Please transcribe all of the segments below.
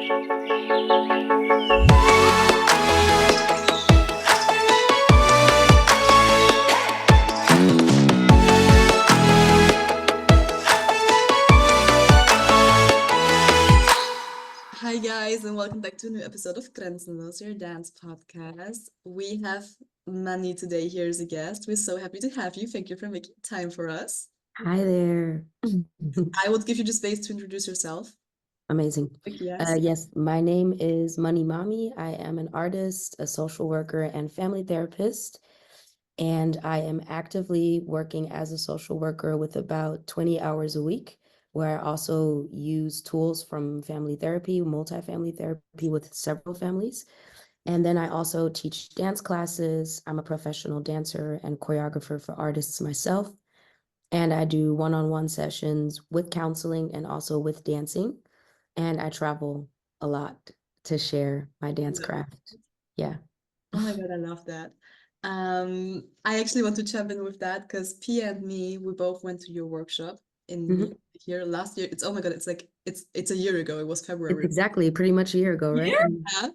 Hi guys, and welcome back to a new episode of Grenzenlos, your dance podcast. We have Manny today here as a guest. We're so happy to have you. Thank you for making time for us. Hi there. I would give you the space to introduce yourself. Amazing. Yes. Yes, my name is Money Mommy. I am an artist, a social worker, and family therapist. And I am actively working as a social worker with about 20 hours a week, where I also use tools from family therapy, multifamily therapy with several families. And then I also teach dance classes. I'm a professional dancer and choreographer for artists myself. And I do one-on-one sessions with counseling and also with dancing. And I travel a lot to share my dance craft. Yeah. Oh my God, I love that. I actually want to jump in with that because Pia and me, we both went to your workshop in here last year. It's oh my God, it's like it's a year ago. It was It's February. exactly pretty much a year ago, right? Yeah.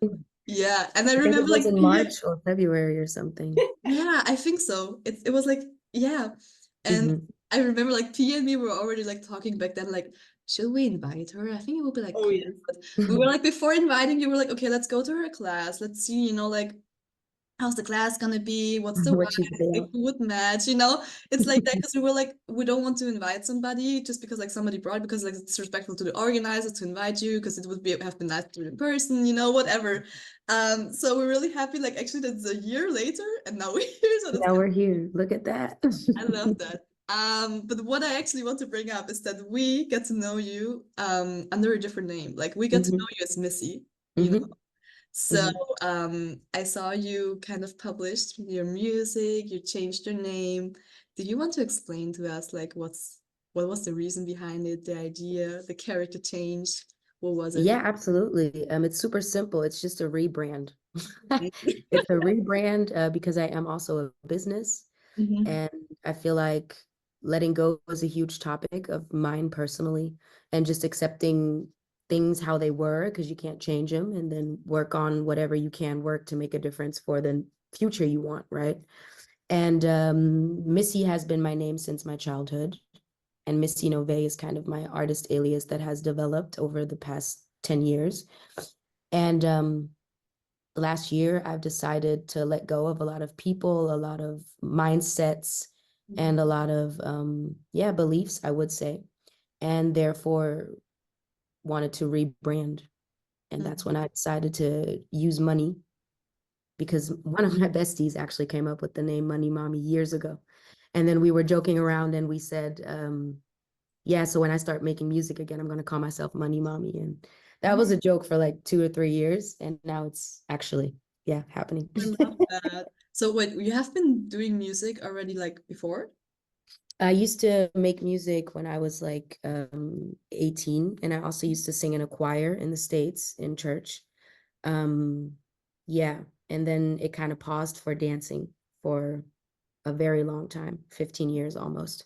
Yeah. And I I think it remember was like in Pia, March or February or something. yeah, I think so. It was like, yeah. And Mhm. I remember like Pia and me were already like talking back then, like, should we invite her? I think it would be like Oh, cool. yeah. But we were like, before inviting you, were like, okay, let's go to her class. Let's see, like, how's the class gonna be? What's the What vibe? she's If about. we would match. It's like that because we were like, we don't want to invite somebody just because like somebody brought because like it's disrespectful to the organizers to invite you because it would have been nice to do it in person, whatever. So we're really happy. Like actually, that's a year later, and now we're here. So that's Now we're here. Look at that. I love that. But what I actually want to bring up is that we get to know you under a different name. Like we get to know Mhm. you as Missy. Mhm. So Mhm. I saw you kind of published your music, you changed your name. Do you want to explain to us like what was the reason behind it, the idea, the character change? What was it? Yeah, absolutely. It's super simple. It's just a rebrand. It's a rebrand because I am also a business, Mhm. and I feel like letting go is a huge topic of mine personally, and just accepting things how they were because you can't change them, and then work on whatever you can work to make a difference for the future you want, right? And Missy has been my name since my childhood. And Missy Nove is kind of my artist alias that has developed over the past 10 years. And last year, I've decided to let go of a lot of people, a lot of mindsets, and a lot of, beliefs, I would say, and therefore wanted to rebrand. And that's when I decided to use money because one of my besties actually came up with the name Money Mommy years ago. And then we were joking around and we said, yeah, so when I start making music again, I'm going to call myself Money Mommy. And that was a joke for like 2 or 3 years. And now it's actually, yeah, happening. I love that. So wait, you have been doing music already like before? I used to make music when I was like 18, and I also used to sing in a choir in the States in church. Um, yeah, and then it kind of paused for dancing for a very long time, 15 years almost.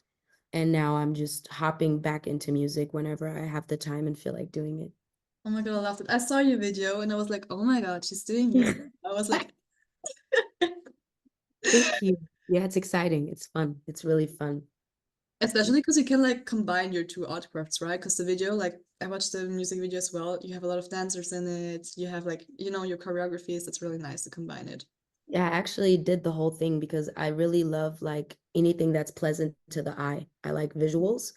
And now I'm just hopping back into music whenever I have the time and feel like doing it. Oh my God, I loved it. I saw your video and I was like, oh my God, she's doing music. I was like, Thank you. Yeah, it's exciting. It's fun. It's really fun. especially because you can like combine your two art crafts, right? Because the video, like I watched the music video as well. You have a lot of dancers in it. You have like, your choreographies. That's really nice to combine it. Yeah, I actually did the whole thing because I really love like anything that's pleasant to the eye. I like visuals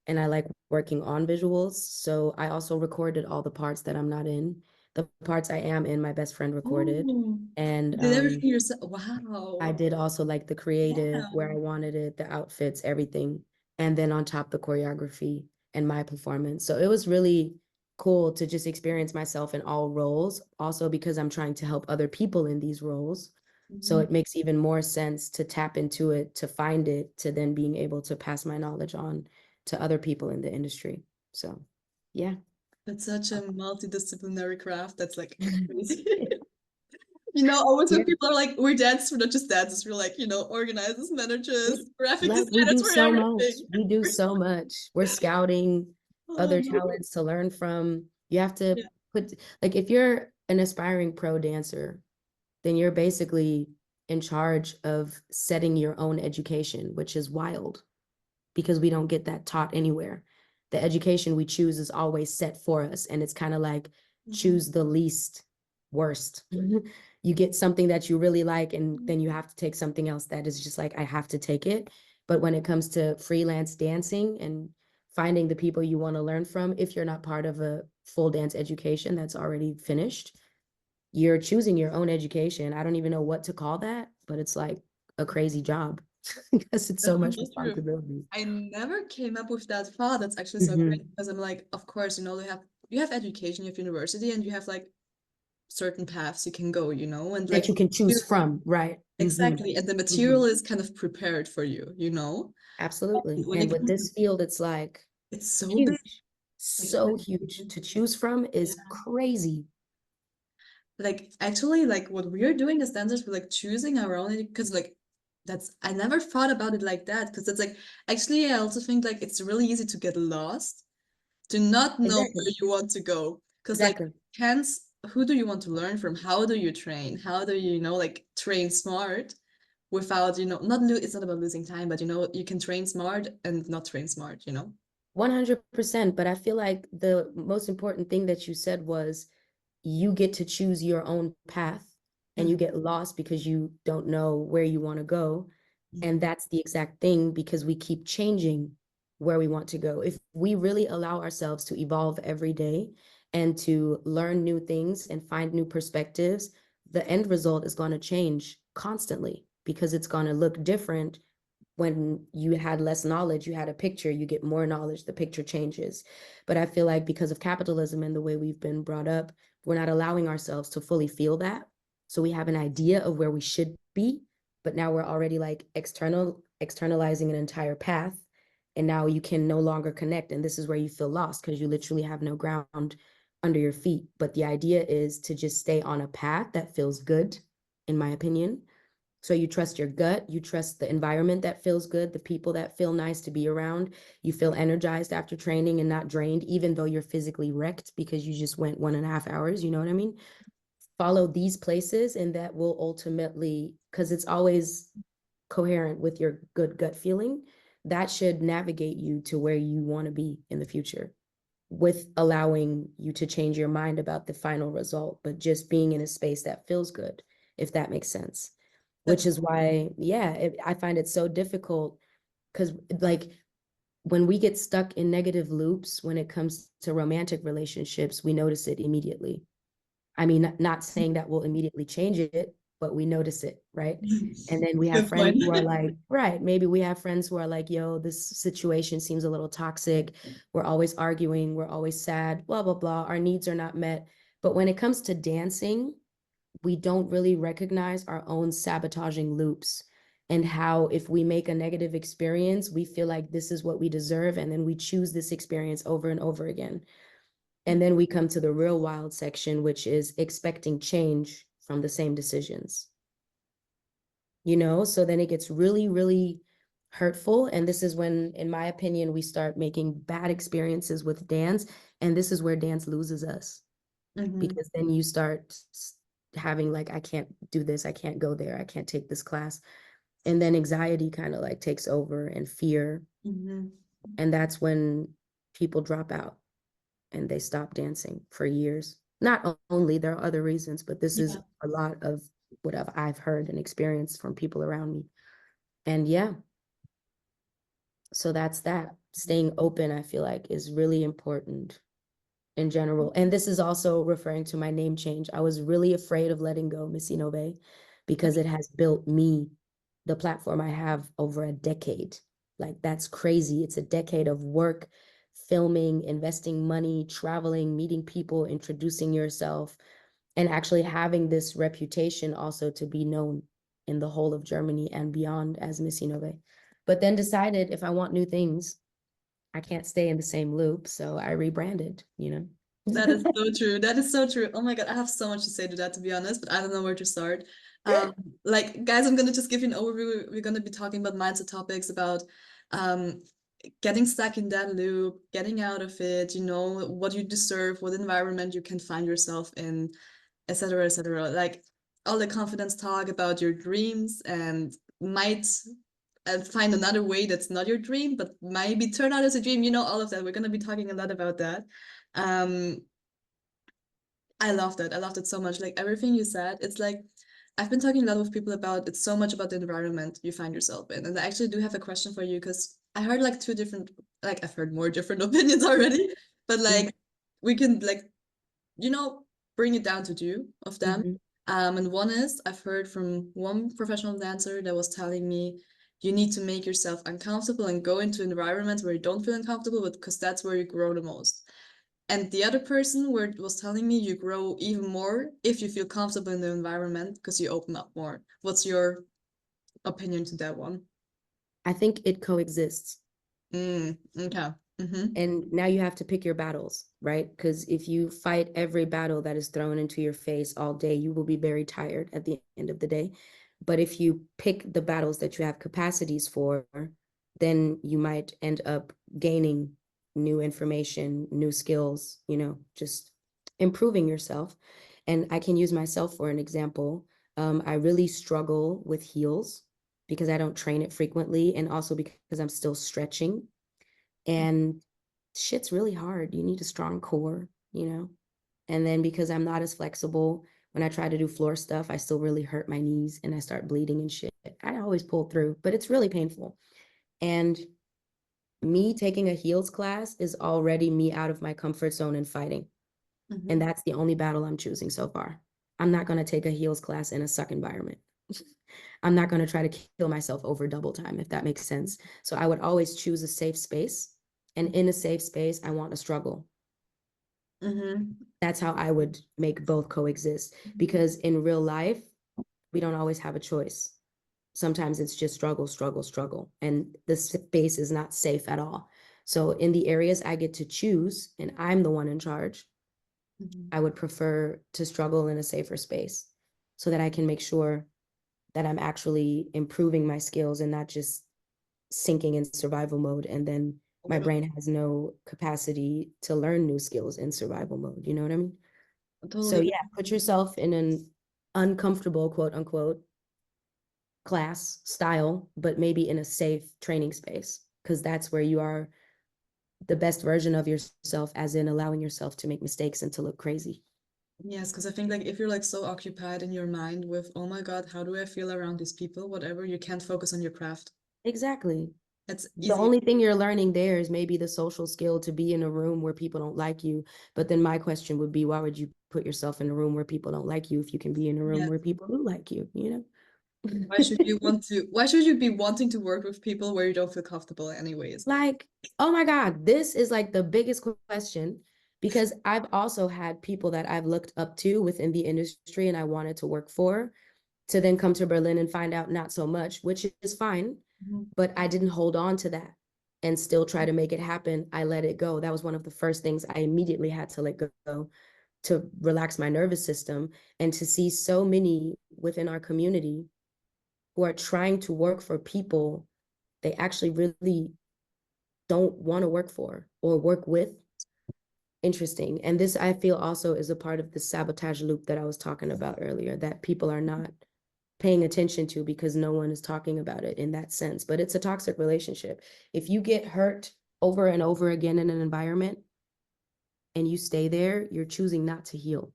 and I like working on visuals. So I also recorded all the parts that I'm not in. The parts I am in, my best friend recorded. Oh, And you did everything yourself. I Wow. did also like the creative, where I wanted it, the outfits, everything. And then on top, the choreography and my performance. So it was really cool to just experience myself in all roles, also because I'm trying to help other people in these roles. So Mhm. it makes even more sense to tap into it, to find it, to then being able to pass my knowledge on to other people in the industry. So, yeah. That's such a multidisciplinary craft. That's like crazy. Always when Yeah. people are like, we're dancers, we're not just dancers, we're like, organizers, Yeah. managers, graphic Like we designers, do we're so much. everything. We do We're so, so much. We're scouting oh, other talents to learn from. You have to yeah. put, like, if you're an aspiring pro dancer, then you're basically in charge of setting your own education, which is wild because we don't get that taught anywhere. The education we choose is always set for us, and it's kind of like choose the least worst. You get something that you really like, and then you have to take something else that is just like, I have to take it. But when it comes to freelance dancing and finding the people you want to learn from, if you're not part of a full dance education that's already finished, you're choosing your own education. I don't even know what to call that, but it's like a crazy job because it's so That's much so true. responsibility. I never came up with that thought. That's actually so great Mhm. because I'm like, of course, you have education, you have university, and you have like certain paths you can go, and That like you can choose from, right? exactly, and the Mhm. material is kind of prepared for you. Absolutely. When And it with comes to, this field, it's like it's so big. huge, Like, so huge. To choose from is yeah. crazy. Like actually, like what we're doing as dancers, we're like choosing our own because like that's I never thought about it like that because it's like actually I also think like it's really easy to get lost, to not know Exactly. where you want to go. Because like Exactly. hence, who do you want to learn from? How do you train? How do you, like train smart without, not it's not about losing time, but you can train smart and not train smart. 100%. But I feel like the most important thing that you said was you get to choose your own path and you Mhm. get lost because you don't know where you want to go. And that's the exact thing because we keep changing where we want to go. If we really allow ourselves to evolve every day and to learn new things and find new perspectives, the end result is going to change constantly because it's going to look different. When you had less knowledge, you had a picture, you get more knowledge, the picture changes. But I feel like because of capitalism and the way we've been brought up, we're not allowing ourselves to fully feel that. So we have an idea of where we should be, but now we're already like externalizing an entire path. And now you can no longer connect. And this is where you feel lost because you literally have no ground under your feet. But the idea is to just stay on a path that feels good, in my opinion. So you trust your gut, you trust the environment that feels good, the people that feel nice to be around. You feel energized after training and not drained, even though you're physically wrecked because you just went 1.5 hours. You know what I mean? Follow these places, and that will ultimately, because it's always coherent with your good gut feeling, that should navigate you to where you want to be in the future with allowing you to change your mind about the final result, but just being in a space that feels good, if that makes sense. Which That's is why, yeah, I find it so difficult because, like, when we get stuck in negative loops when it comes to romantic relationships, we notice it immediately. I mean, not saying that we'll immediately change it, but we notice it, right? And then we have good friends point. who are like, right, maybe we have friends who are like, yo, this situation seems a little toxic. We're always arguing, we're always sad, blah, blah, blah. Our needs are not met. But when it comes to dancing, we don't really recognize our own sabotaging loops and how if we make a negative experience, we feel like this is what we deserve. And then we choose this experience over and over again. And then we come to the real wild section, which is expecting change from the same decisions. So then it gets really, really hurtful. And this is when, in my opinion, we start making bad experiences with dance. And this is where dance loses us Mhm. because then you start having like, I can't do this, I can't go there, I can't take this class. And then anxiety kind of like takes over and fear. Mhm. And that's when people drop out and they stop dancing for years. Not only, there are other reasons, but this is Yeah. a lot of what I've heard and experienced from people around me. And yeah, so that's that. Staying open, I feel like, is really important in general. And this is also referring to my name change. I was really afraid of letting go Missy Nove because it has built me the platform I have over a decade. Like, that's crazy. It's a decade of work, filming, investing money, traveling, meeting people, introducing yourself, and actually having this reputation also to be known in the whole of Germany and beyond as Missy Nove. But then decided if I want new things, I can't stay in the same loop. So I rebranded. That is so true. That is so true. Oh my God, I have so much to say to that, to be honest, but I don't know where to start. Um, like, guys, I'm gonna just give you an overview. We're gonna be talking about mindset topics, about getting stuck in that loop, getting out of it, you know, what you deserve, what environment you can find yourself in, etc., etc. Like all the confidence talk about your dreams and might find another way that's not your dream, but maybe turn out as a dream, you know, all of that. We're going to be talking a lot about that. Um, I love that. I loved it so much. Like everything you said, it's like I've been talking a lot with people about it's so much about the environment you find yourself in. And I actually do have a question for you because I heard like two different, like I've heard more different opinions already, but like we can like, you know, bring it down to two of them. Mhm. And one is I've heard from one professional dancer that was telling me you need to make yourself uncomfortable and go into environments where you don't feel uncomfortable, but because that's where you grow the most. And the other person was telling me you grow even more if you feel comfortable in the environment because you open up more. What's your opinion to that one? I think it coexists. Okay. Mm-hmm. And now you have to pick your battles, right? Because if you fight every battle that is thrown into your face all day, you will be very tired at the end of the day. But if you pick the battles that you have capacities for, then you might end up gaining new information, new skills, you know, just improving yourself. And I can use myself for an example. I really struggle with heels because I don't train it frequently, and also because I'm still stretching. And shit's really hard. You need a strong core, you know? And then because I'm not as flexible, when I try to do floor stuff, I still really hurt my knees and I start bleeding and shit. I always pull through, but it's really painful. And me taking a heels class is already me out of my comfort zone and fighting. Mm-hmm. And that's the only battle I'm choosing so far. I'm not going to take a heels class in a suck environment. I'm not going to try to kill myself over double time, if that makes sense. So I would always choose a safe space. And in a safe space, I want to struggle. Mm-hmm. That's how I would make both coexist. Because in real life, we don't always have a choice. Sometimes it's just struggle, struggle, struggle. And the space is not safe at all. So in the areas I get to choose and I'm the one in charge, Mm-hmm. I would prefer to struggle in a safer space so that I can make sure that I'm actually improving my skills and not just sinking in survival mode. And then my brain has no capacity to learn new skills in survival mode. You know what I mean? So Totally. yeah, put yourself in an uncomfortable, quote unquote, class style, but maybe in a safe training space, because that's where you are the best version of yourself, as in allowing yourself to make mistakes and to look crazy. Yes, because I think like if you're like so occupied in your mind with, oh my God, how do I feel around these people? Whatever, you can't focus on your craft. Exactly. It's The easy. only thing you're learning there is maybe the social skill to be in a room where people don't like you. But then my question would be, why would you put yourself in a room where people don't like you if you can be in a room Yes. where people do like you, you know? Why should you be wanting to work with people where you don't feel comfortable anyways? Like, oh my God, this is like the biggest question, because I've also had people that I've looked up to within the industry and I wanted to work for, to then come to Berlin and find out not so much, which is fine. Mhm. But I didn't hold on to that and still try to make it happen. I let it go. That was one of the first things I immediately had to let go to relax my nervous system, and to see so many within our community who are trying to work for people they actually really don't want to work for or work with. Interesting. And this, I feel, also is a part of the sabotage loop that I was talking about earlier, that people are not paying attention to because no one is talking about it in that sense. But it's a toxic relationship. If you get hurt over and over again in an environment and you stay there, you're choosing not to heal,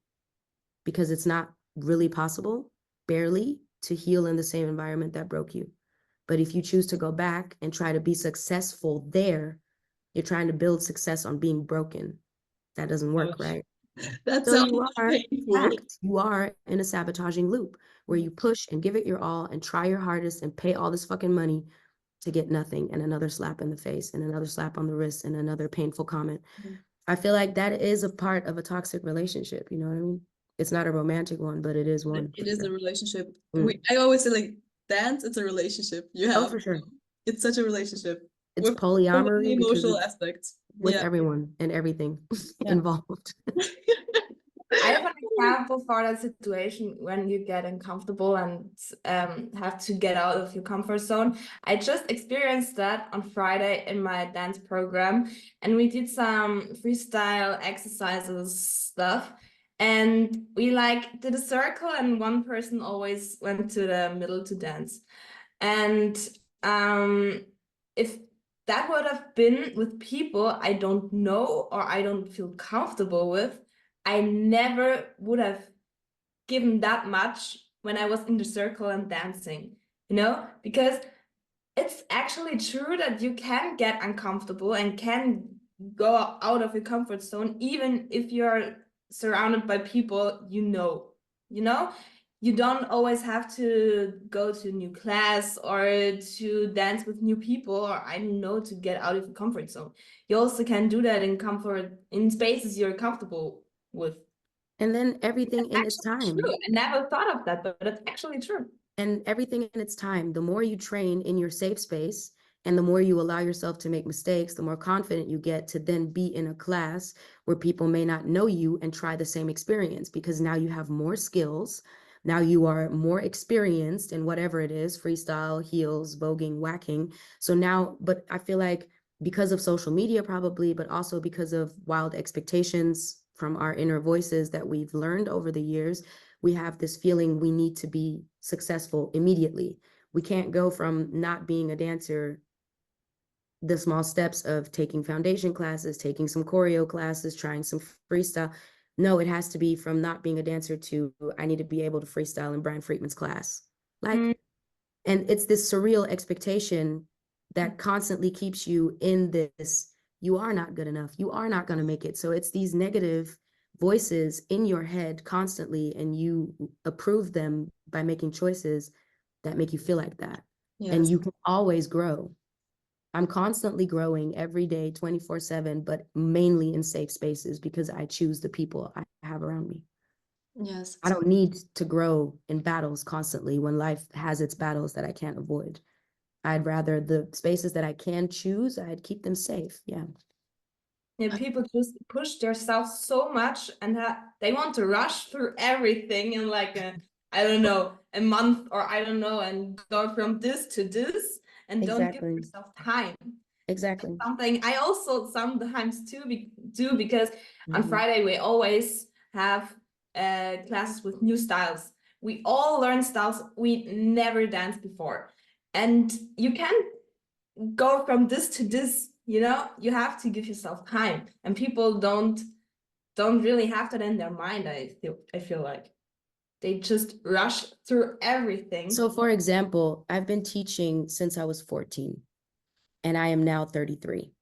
because it's not really possible, barely, to heal in the same environment that broke you. But if you choose to go back and try to be successful there, you're trying to build success on being broken. That doesn't work, Gosh, right? that So sounds you are, in painful. fact, you are in a sabotaging loop where you push and give it your all and try your hardest and pay all this fucking money to get nothing, and another slap in the face and another slap on the wrist and another painful comment. I feel like that is a part of a toxic relationship. You know what I mean? It's not a romantic one, but it is one for It is a sure. relationship. Mm. I always say like dance, it's a relationship you Oh, have. for sure. It's such a relationship It's with so many polyamory because emotional it's aspects. with Yeah. everyone and everything Yeah. involved. I have example for that situation when you get uncomfortable and have to get out of your comfort zone. I just experienced that on Friday in my dance program, and we did some freestyle exercises stuff. And we like did a circle, and one person always went to the middle to dance. And if that would have been with people I don't know or I don't feel comfortable with, I never would have given that much when I was in the circle and dancing, because it's actually true that you can get uncomfortable and can go out of your comfort zone, even if you're surrounded by people you know? You don't always have to go to a new class or to dance with new people, or I don't know, to get out of your comfort zone. You also can do that in spaces you're comfortable with. And then everything in its Actually time. true. I never thought of that, but it's actually true. And everything in its time. The more you train in your safe space and the more you allow yourself to make mistakes, the more confident you get to then be in a class where people may not know you and try the same experience, because now you have more skills. Now you are more experienced in whatever it is, freestyle, heels, voguing, whacking. So now, but I feel like because of social media probably, but also because of wild expectations from our inner voices that we've learned over the years, we have this feeling we need to be successful immediately. We can't go from not being a dancer, the small steps of taking foundation classes, taking some choreo classes, trying some freestyle. No, it has to be from not being a dancer to I need to be able to freestyle in Brian Friedman's class. Like, and it's this surreal expectation that constantly keeps you in this, you are not good enough, you are not going to make it. So it's these negative voices in your head constantly, and you approve them by making choices that make you feel like that. And Yes. you can always grow. I'm constantly growing every day, 24/7, but mainly in safe spaces because I choose the people I have around me. Yes. I don't need to grow in battles constantly when life has its battles that I can't avoid. I'd rather the spaces that I can choose, I'd keep them safe. Yeah. Yeah, people just push themselves so much, and they want to rush through everything in like I don't know, a month, or I don't know, and go from this to this, and don't give Exactly. yourself time. Exactly. Something I also sometimes do, because on Mhm. Friday we always have classes with new styles. We all learn styles we never danced before, and you can go from this to this. You have to give yourself time, and people don't really have that in their mind. I feel like they just rush through everything. So, for example, I've been teaching since I was 14, and I am now 33.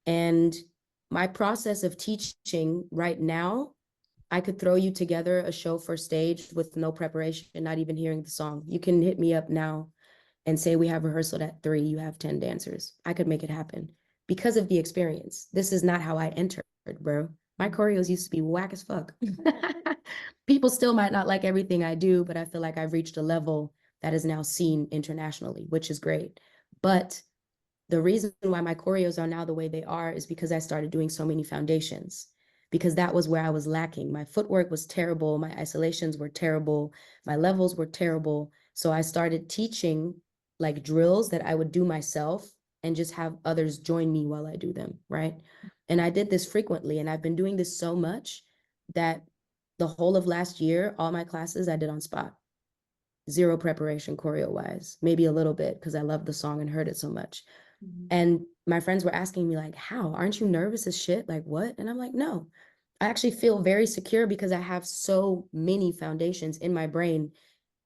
And my process of teaching right now, I could throw you together a show for stage with no preparation, not even hearing the song. You can hit me up now and say we have rehearsal at 3, you have 10 dancers. I could make it happen because of the experience. This is not how I entered, bro. My choreos used to be whack as fuck. People still might not like everything I do, but I feel like I've reached a level that is now seen internationally, which is great. But the reason why my choreos are now the way they are is because I started doing so many foundations, because that was where I was lacking. My footwork was terrible. My isolations were terrible. My levels were terrible. So I started teaching like drills that I would do myself and just have others join me while I do them, right? And I did this frequently, and I've been doing this so much that the whole of last year, all my classes I did on spot. Zero preparation choreo wise, maybe a little bit because I loved the song and heard it so much. And my friends were asking me like, how, aren't you nervous as shit? Like what? And I'm like, no, I actually feel very secure because I have so many foundations in my brain.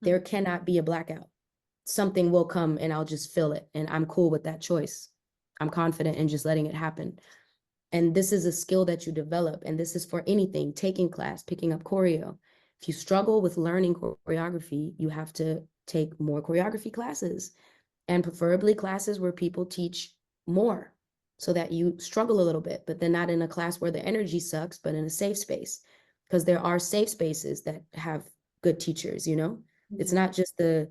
There cannot be a blackout. Something will come and I'll just feel it. And I'm cool with that choice. I'm confident in just letting it happen. And this is a skill that you develop. And this is for anything, taking class, picking up choreo. If you struggle with learning choreography, you have to take more choreography classes, and preferably classes where people teach more so that you struggle a little bit, but then not in a class where the energy sucks, but in a safe space. Because there are safe spaces that have good teachers, you know? It's Yeah. not just the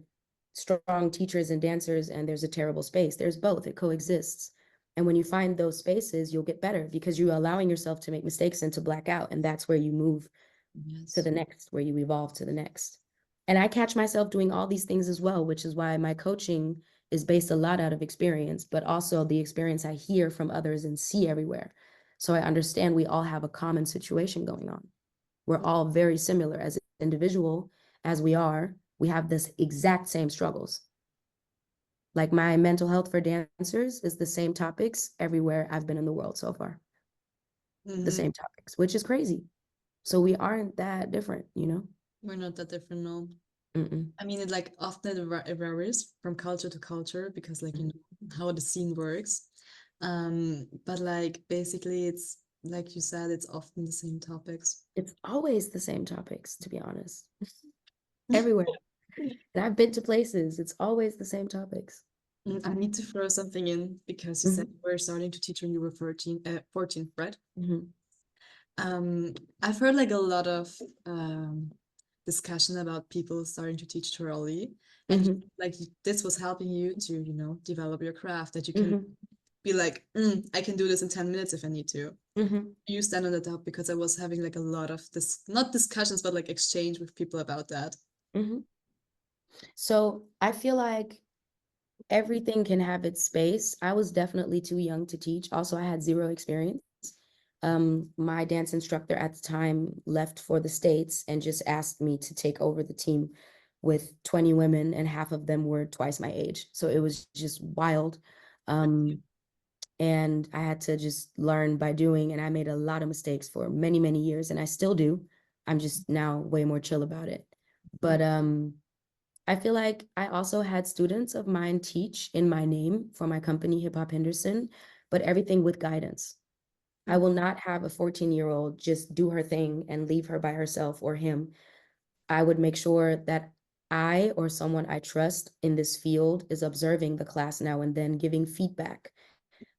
strong teachers and dancers and there's a terrible space. There's both, it coexists. And when you find those spaces, you'll get better because you're allowing yourself to make mistakes and to black out. And that's where you move to the next, where you evolve to the next. And I catch myself doing all these things as well, which is why my coaching is based a lot out of experience, but also the experience I hear from others and see everywhere. So I understand we all have a common situation going on. We're all very similar as individual as we are. We have this exact same struggles. Like my mental health for dancers is the same topics everywhere I've been in the world so far. The same topics, which is crazy. So we aren't that different, you know? We're not that different, no. Mm-mm. I mean, it like often it varies from culture to culture because like, you know, how the scene works. But like basically it's like you said, it's often the same topics. It's always the same topics, to be honest. Everywhere. And I've been to places, it's always the same topics. I need to throw something in because you said you were starting to teach when you were 14, right? I've heard like a lot of discussion about people starting to teach too early, and like this was helping you to, you know, develop your craft, that you can be like, I can do this in 10 minutes if I need to. You stand on the top, because I was having like a lot of this, not discussions, but like exchange with people about that. So I feel like everything can have its space. I was definitely too young to teach. Also, I had zero experience. My dance instructor at the time left for the States and just asked me to take over the team with 20 women, and half of them were twice my age. So it was just wild. And I had to just learn by doing, and I made a lot of mistakes for many, many years, and I still do. I'm just now way more chill about it. But I feel like I also had students of mine teach in my name for my company, Hip Hop Henderson, but everything with guidance. I will not have a 14-year-old just do her thing and leave her by herself, or him. I would make sure that I or someone I trust in this field is observing the class now and then, giving feedback.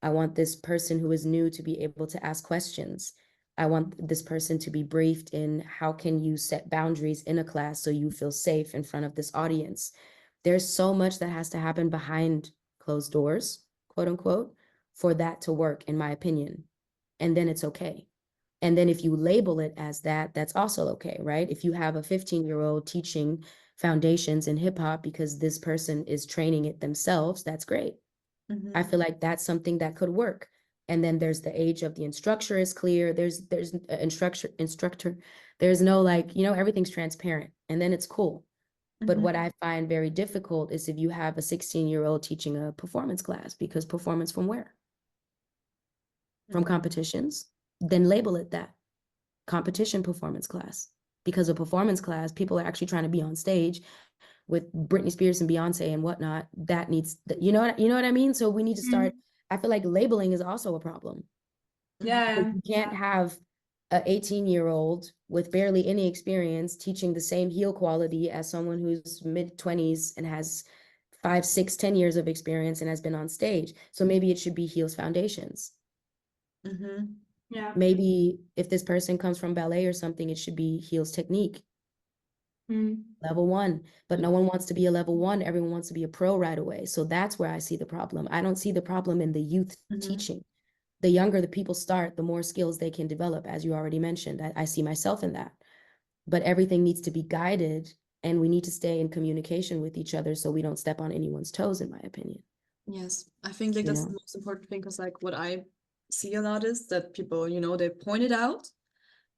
I want this person who is new to be able to ask questions. I want this person to be briefed in how can you set boundaries in a class so you feel safe in front of this audience. There's so much that has to happen behind closed doors, quote unquote, for that to work, in my opinion. And then it's okay. And then if you label it as that, that's also okay, right? If you have a 15-year-old teaching foundations in hip hop because this person is training it themselves, that's great. I feel like that's something that could work. And then there's the age of the instructor is clear. There's instructor. There's no like, you know, everything's transparent, and then it's cool. But what I find very difficult is if you have a 16-year-old teaching a performance class, because performance from where? From competitions, then label it that. Competition performance class. Because a performance class, people are actually trying to be on stage with Britney Spears and Beyonce and whatnot. That needs, you know what I mean? So we need to start, I feel like labeling is also a problem. Yeah. You can't have a 18-year-old with barely any experience teaching the same heel quality as someone who's mid-20s and has 5, 6, 10 years of experience and has been on stage. So maybe it should be heels foundations. Yeah. Maybe if this person comes from ballet or something, it should be heels technique. Level 1, but no one wants to be a level 1. Everyone wants to be a pro right away. So that's where I see the problem. I don't see the problem in the youth teaching. The younger the people start, the more skills they can develop, as you already mentioned. I see myself in that. But everything needs to be guided, and we need to stay in communication with each other so we don't step on anyone's toes, in my opinion. Yes, I think like that's the most important thing, because like what I see a lot is that people, you know, they point it out,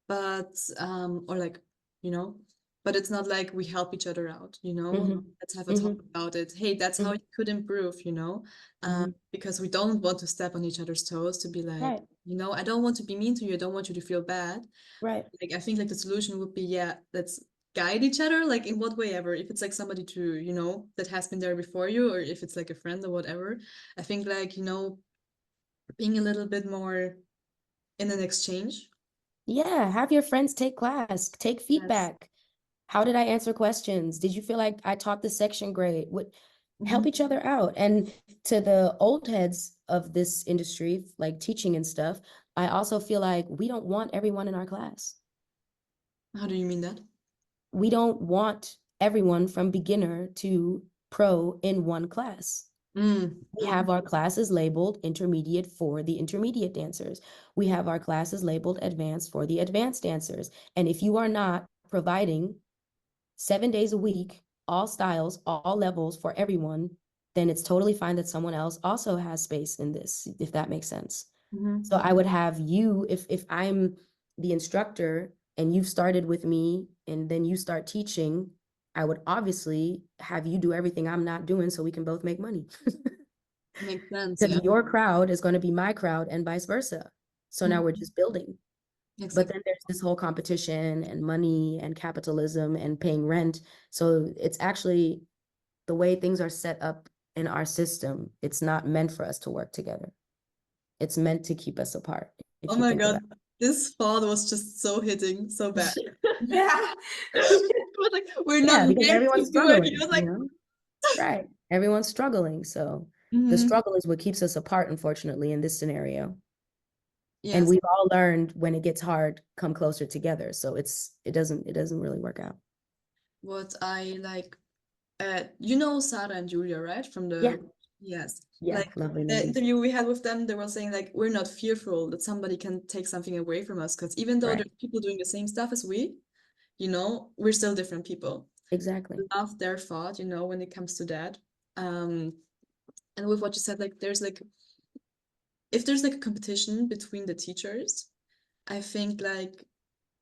but or like, you know, but it's not like we help each other out, you know. Let's have a talk about it. Hey, that's how you could improve, you know, because we don't want to step on each other's toes, to be like, you know, I don't want to be mean to you, I don't want you to feel bad. Right. Like I think like the solution would be, yeah, let's guide each other, like in what way ever. If it's like somebody to, you know, that has been there before you, or if it's like a friend or whatever. I think like, you know, being a little bit more in an exchange. Yeah, have your friends take class, take feedback. How did I answer questions? Did you feel like I taught this section great? Help each other out. And to the old heads of this industry, like teaching and stuff, I also feel like we don't want everyone in our class. How do you mean that? We don't want everyone from beginner to pro in one class. We have our classes labeled intermediate for the intermediate dancers. We have our classes labeled advanced for the advanced dancers. And if you are not providing 7 days a week, all styles, all levels for everyone, then it's totally fine that someone else also has space in this, if that makes sense. So I would have you, if I'm the instructor and you've started with me and then you start teaching, I would obviously have you do everything I'm not doing so we can both make money. Makes sense. Because Yeah. your crowd is going to be my crowd and vice versa. So now we're just building. But Exactly. then there's this whole competition and money and capitalism and paying rent. So it's actually the way things are set up in our system. It's not meant for us to work together. It's meant to keep us apart. Oh If you my think God, about this thought was just so hitting so bad. it. Yeah. But like we're not Yeah, because meant everyone's to do it. struggling, He was like, you know? Right. Everyone's struggling. So the mhm. struggle is what keeps us apart, unfortunately, in this scenario. And Yes. we've all learned when it gets hard, come closer together. So it doesn't really work out. What I like, you know Sarah and Julia, right? From Yeah. the yes. Yeah, Like lovely the ladies. interview we had with them, they were saying like we're not fearful that somebody can take something away from us because even though Right. there's people doing the same stuff as we, you know, we're still different people. Exactly. Love their thought, you know, when it comes to that. Um, and with what you said, like there's like if there's like a competition between the teachers, I think like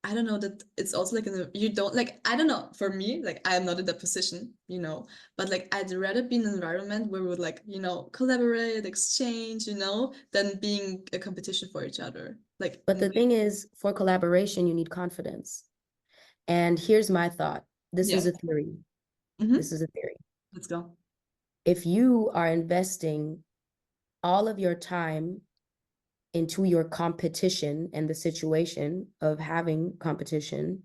I don't know that it's also like you don't like I don't know for me like I'm not in that position, you know, but like I'd rather be in an environment where we would like, you know, collaborate, exchange, you know, than being a competition for each other. Like But the thing is, for collaboration, you need confidence. And here's my thought. This yeah. is a theory. Mhm. This is a theory. Let's go. If you are investing all of your time into your competition and the situation of having competition,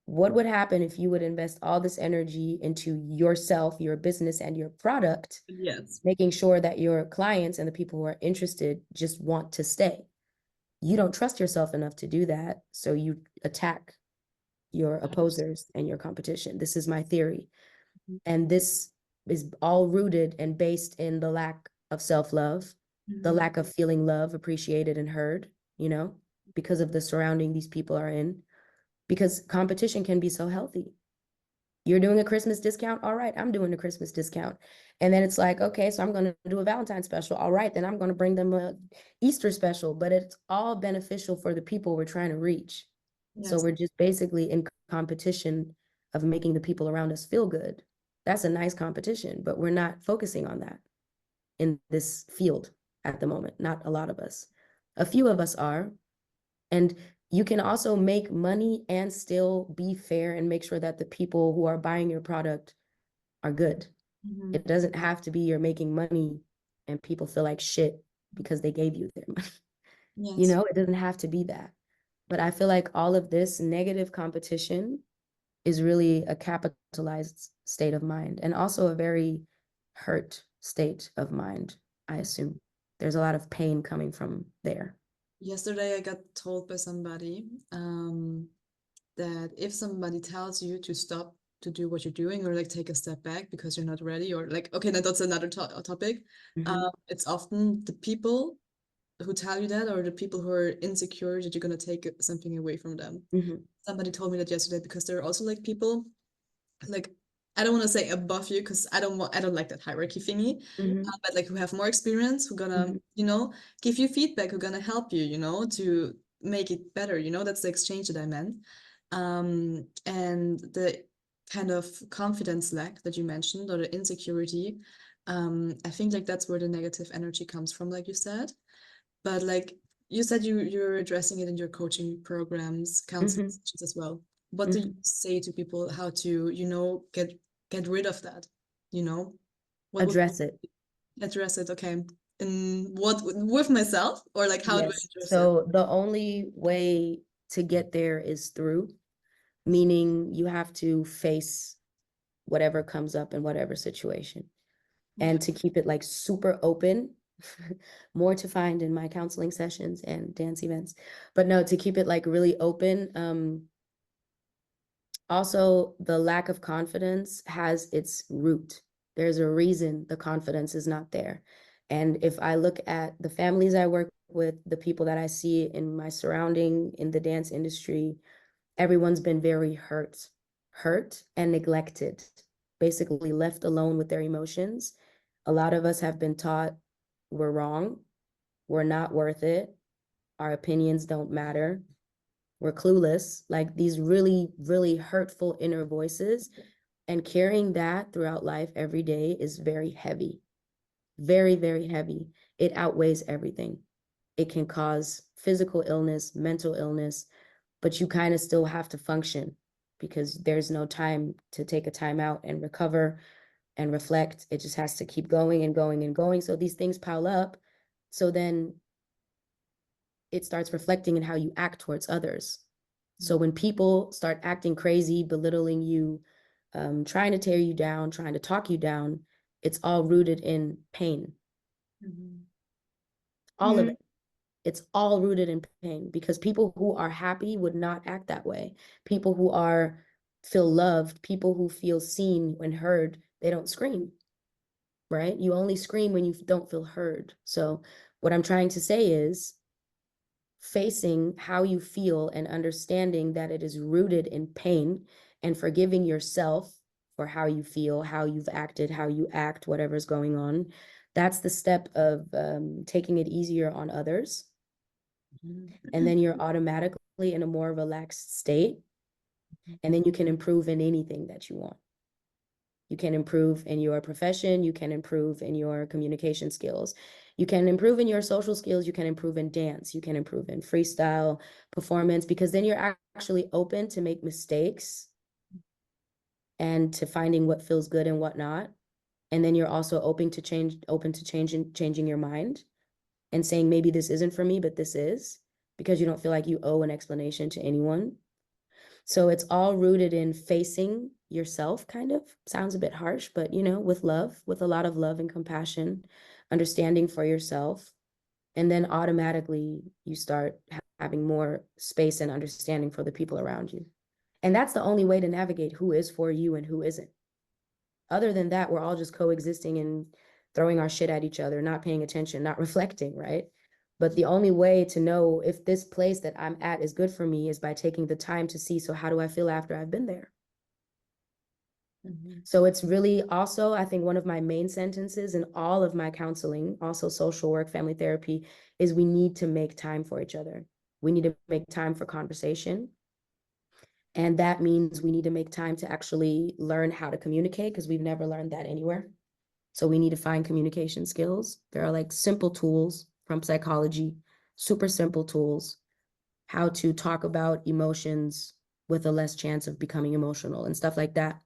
what would happen if you would invest all this energy into yourself, your business, and your product, Yes. making sure that your clients and the people who are interested just want to stay? You don't trust yourself enough to do that, so you attack your opposers and your competition. This is my theory. And this is all rooted and based in the lack of self-love, the lack of feeling love, appreciated, and heard, you know, because of the surrounding these people are in. Because competition can be so healthy. You're doing a Christmas discount. All right, I'm doing a Christmas discount. And then it's like, okay, so I'm going to do a Valentine's special. All right, then I'm going to bring them a Easter special. But it's all beneficial for the people we're trying to reach. So Yes. we're just basically in competition of making the people around us feel good. That's a nice competition, but we're not focusing on that in this field at the moment. Not a lot of us. A few of us are. And you can also make money and still be fair and make sure that the people who are buying your product are good. It doesn't have to be you're making money and people feel like shit because they gave you their money. You Yes. know, it doesn't have to be that. But I feel like all of this negative competition is really a capitalized state of mind and also a very hurt state of mind, I assume. There's a lot of pain coming from there. Yesterday I got told by somebody that if somebody tells you to stop to do what you're doing or like take a step back because you're not ready or like okay, now that's another topic. It's often the people who tell you that or the people who are insecure that you're gonna take something away from them. Somebody told me that yesterday because there are also like people like I don't want to say above you because I don't like that hierarchy thingy, but like who have more experience, who gonna you know give you feedback, who gonna help you, you know, to make it better. You know, that's the exchange that I meant, and the kind of confidence lack that you mentioned or the insecurity. I think like that's where the negative energy comes from, like you said. But like you said, you're addressing it in your coaching programs, counseling sessions as well. What do you say to people how to, you know, get rid of that? You know, what would Address it. address it? Okay, and what with myself or like how do I Yes. address it? So the only way to get there is through, meaning you have to face whatever comes up in whatever situation. Yeah. And to keep it like super open, more to find in my counseling sessions and dance events. But no, to keep it like really open. Also, the lack of confidence has its root There's a reason the confidence is not there. And if I look at the families I work with, the people that I see in my surrounding in the dance industry, everyone's been very hurt and neglected, basically left alone with their emotions. A lot of us have been taught we're wrong, we're not worth it, our opinions don't matter, we're clueless, like these really, really hurtful inner voices. And carrying that throughout life every day is very heavy, very, very heavy. It outweighs everything. It can cause physical illness, mental illness, but you kind of still have to function because there's no time to take a time out and recover and reflect. It just has to keep going and going and going. So these things pile up. So then it starts reflecting in how you act towards others. So when people start acting crazy, belittling you, trying to tear you down, trying to talk you down, it's all rooted in pain. All of it. It's all rooted in pain, because people who are happy would not act that way. People who feel loved, people who feel seen when heard, they don't scream, right? You only scream when you don't feel heard. So what I'm trying to say is facing how you feel and understanding that it is rooted in pain and forgiving yourself for how you feel, how you've acted, how you act, whatever's going on. That's the step of taking it easier on others. And then you're automatically in a more relaxed state. And then you can improve in anything that you want. You can improve in your profession. You can improve in your communication skills. You can improve in your social skills. You can improve in dance. You can improve in freestyle performance, because then you're actually open to make mistakes and to finding what feels good and what not. And then you're also open to changing your mind and saying, maybe this isn't for me, but this is, because you don't feel like you owe an explanation to anyone. So it's all rooted in facing yourself, kind of. Sounds a bit harsh, but with love, with a lot of love and compassion, understanding for yourself. And then automatically you start having more space and understanding for the people around you. And that's the only way to navigate who is for you and who isn't. Other than that, we're all just coexisting and throwing our shit at each other, not paying attention, not reflecting, right? But the only way to know if this place that I'm at is good for me is by taking the time to see, so how do I feel after I've been there? So it's really also, I think one of my main sentences in all of my counseling, also social work, family therapy, is we need to make time for each other. We need to make time for conversation. And that means we need to make time to actually learn how to communicate, because we've never learned that anywhere. So we need to find communication skills. There are like simple tools from psychology, super simple tools, how to talk about emotions with a less chance of becoming emotional and stuff like that.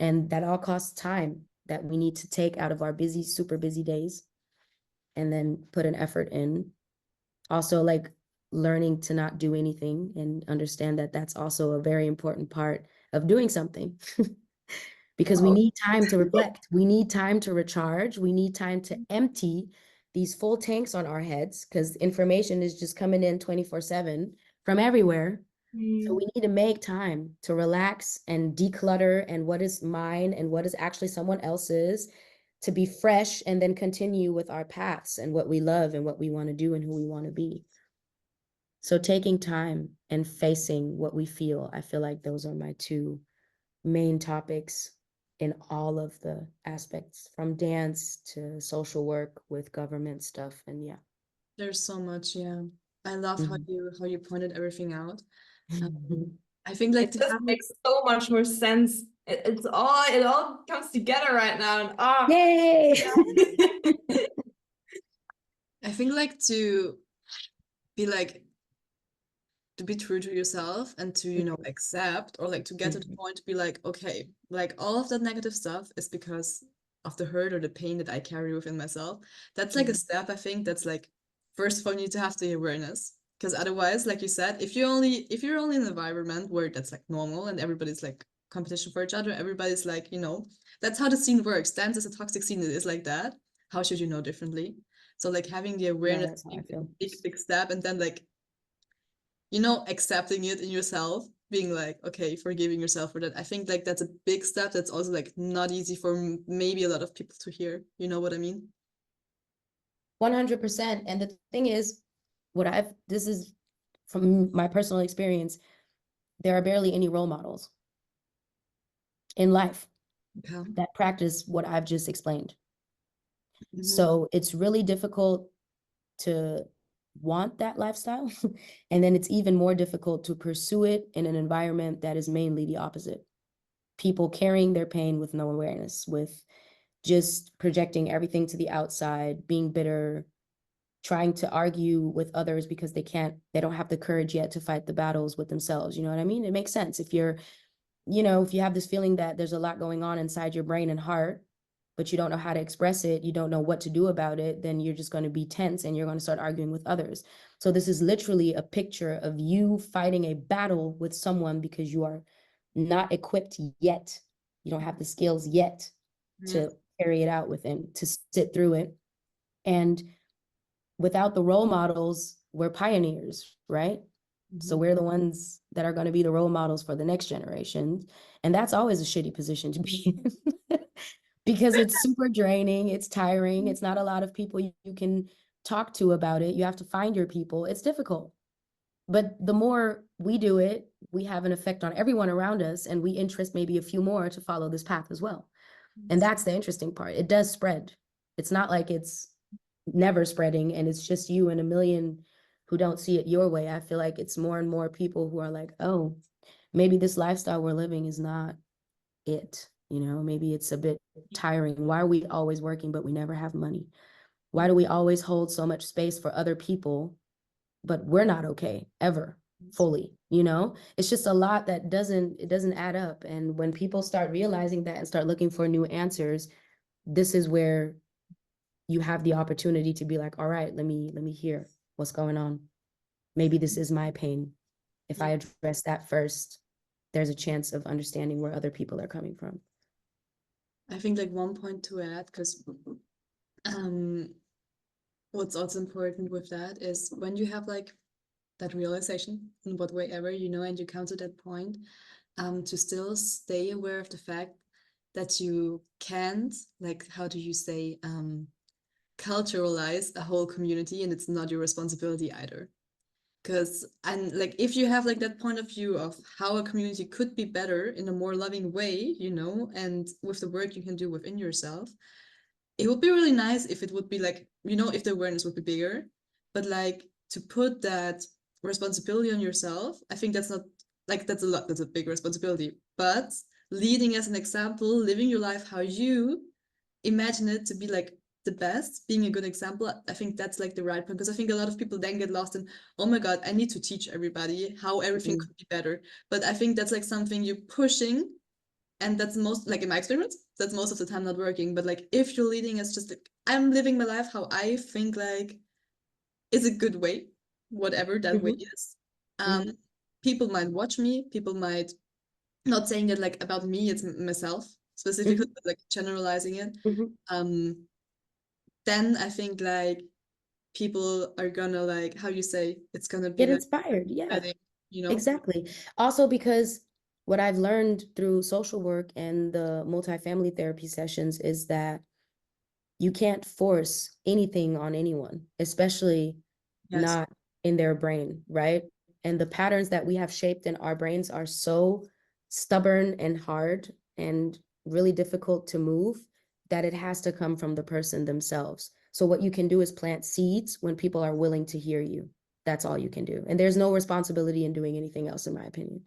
And that all costs time that we need to take out of our busy, super busy days and then put an effort in. Also, like learning to not do anything and understand that that's also a very important part of doing something. Because we need time to reflect. We need time to recharge. We need time to empty these full tanks on our heads, because information is just coming in 24/7 from everywhere. So we need to make time to relax and declutter and what is mine and what is actually someone else's, to be fresh and then continue with our paths and what we love and what we want to do and who we want to be. So taking time and facing what we feel, I feel like those are my two main topics in all of the aspects, from dance to social work with government stuff. And yeah. There's so much, yeah. I love how you pointed everything out. I think like it just makes so much more sense. It all comes together right now, and yay! I think like to be true to yourself and to accept, or like to get to the point to be like, okay, like all of that negative stuff is because of the hurt or the pain that I carry within myself. That's like a step, I think, that's like, first of all, you need to have the awareness, because otherwise, like you said, if you're only in an environment where that's like normal and everybody's like competition for each other, everybody's like, that's how the scene works. Dance is a toxic scene. It is like that. How should you know differently? So like having the awareness, that's how I feel. big step, and then like accepting it in yourself, being like, okay, forgiving yourself for that. I think like that's a big step that's also like not easy for maybe a lot of people to hear. You know what I mean? 100%. And the thing is, this is from my personal experience, there are barely any role models in life Yeah. that practice what I've just explained. Mhm. So it's really difficult to want that lifestyle. And then it's even more difficult to pursue it in an environment that is mainly the opposite. People carrying their pain with no awareness, with just projecting everything to the outside, being bitter, trying to argue with others because they don't have the courage yet to fight the battles with themselves. You know what I mean? It makes sense. If you have this feeling that there's a lot going on inside your brain and heart, but you don't know how to express it, you don't know what to do about it, then you're just going to be tense and you're going to start arguing with others. So this is literally a picture of you fighting a battle with someone because you are not equipped yet. You don't have the skills yet to carry it out within, to sit through it. And without the role models, we're pioneers, right? So we're the ones that are going to be the role models for the next generation. And that's always a shitty position to be in because it's super draining. It's tiring. It's not a lot of people you can talk to about it. You have to find your people. It's difficult. But the more we do it, we have an effect on everyone around us, and we interest maybe a few more to follow this path as well. And that's the interesting part. It does spread. It's not like it's never spreading and it's just you and a million who don't see it your way. I feel like it's more and more people who are like, oh, maybe this lifestyle we're living is not it. Maybe it's a bit tiring. Why are we always working, but we never have money? Why do we always hold so much space for other people, but we're not okay ever fully? It's just a lot that doesn't add up. And when people start realizing that and start looking for new answers, this is where you have the opportunity to be like, all right, let me hear what's going on. Maybe this is my pain. If I address that first, there's a chance of understanding where other people are coming from. I think like one point to add, because what's also important with that is when you have like that realization in what way ever, and you come to that point, to still stay aware of the fact that you can't, like, how do you say, culturalize a whole community, and it's not your responsibility either. Because, and like, if you have like that point of view of how a community could be better in a more loving way, and with the work you can do within yourself, it would be really nice if it would be like, if the awareness would be bigger. But like, to put that responsibility on yourself, I think that's not like, that's a big responsibility. But leading as an example, living your life how you imagine it to be like the best, being a good example, I think that's like the right point. Because I think a lot of people then get lost in, oh my God, I need to teach everybody how everything could be better. But I think that's like something you're pushing, and that's most, like in my experience, that's most of the time not working. But like, if you're leading as just like, I'm living my life how I think like is a good way, whatever that way is. People might watch me, people might, not saying that like about me, it's myself specifically, but like generalizing it. Then I think like people are gonna, like, how you say, it's gonna be Get like inspired. Yeah, bedding, exactly. Also, because what I've learned through social work and the multifamily therapy sessions is that you can't force anything on anyone, especially Yes. not in their brain, right? And the patterns that we have shaped in our brains are so stubborn and hard and really difficult to move that it has to come from the person themselves. So what you can do is plant seeds when people are willing to hear you. That's all you can do. And there's no responsibility in doing anything else, in my opinion.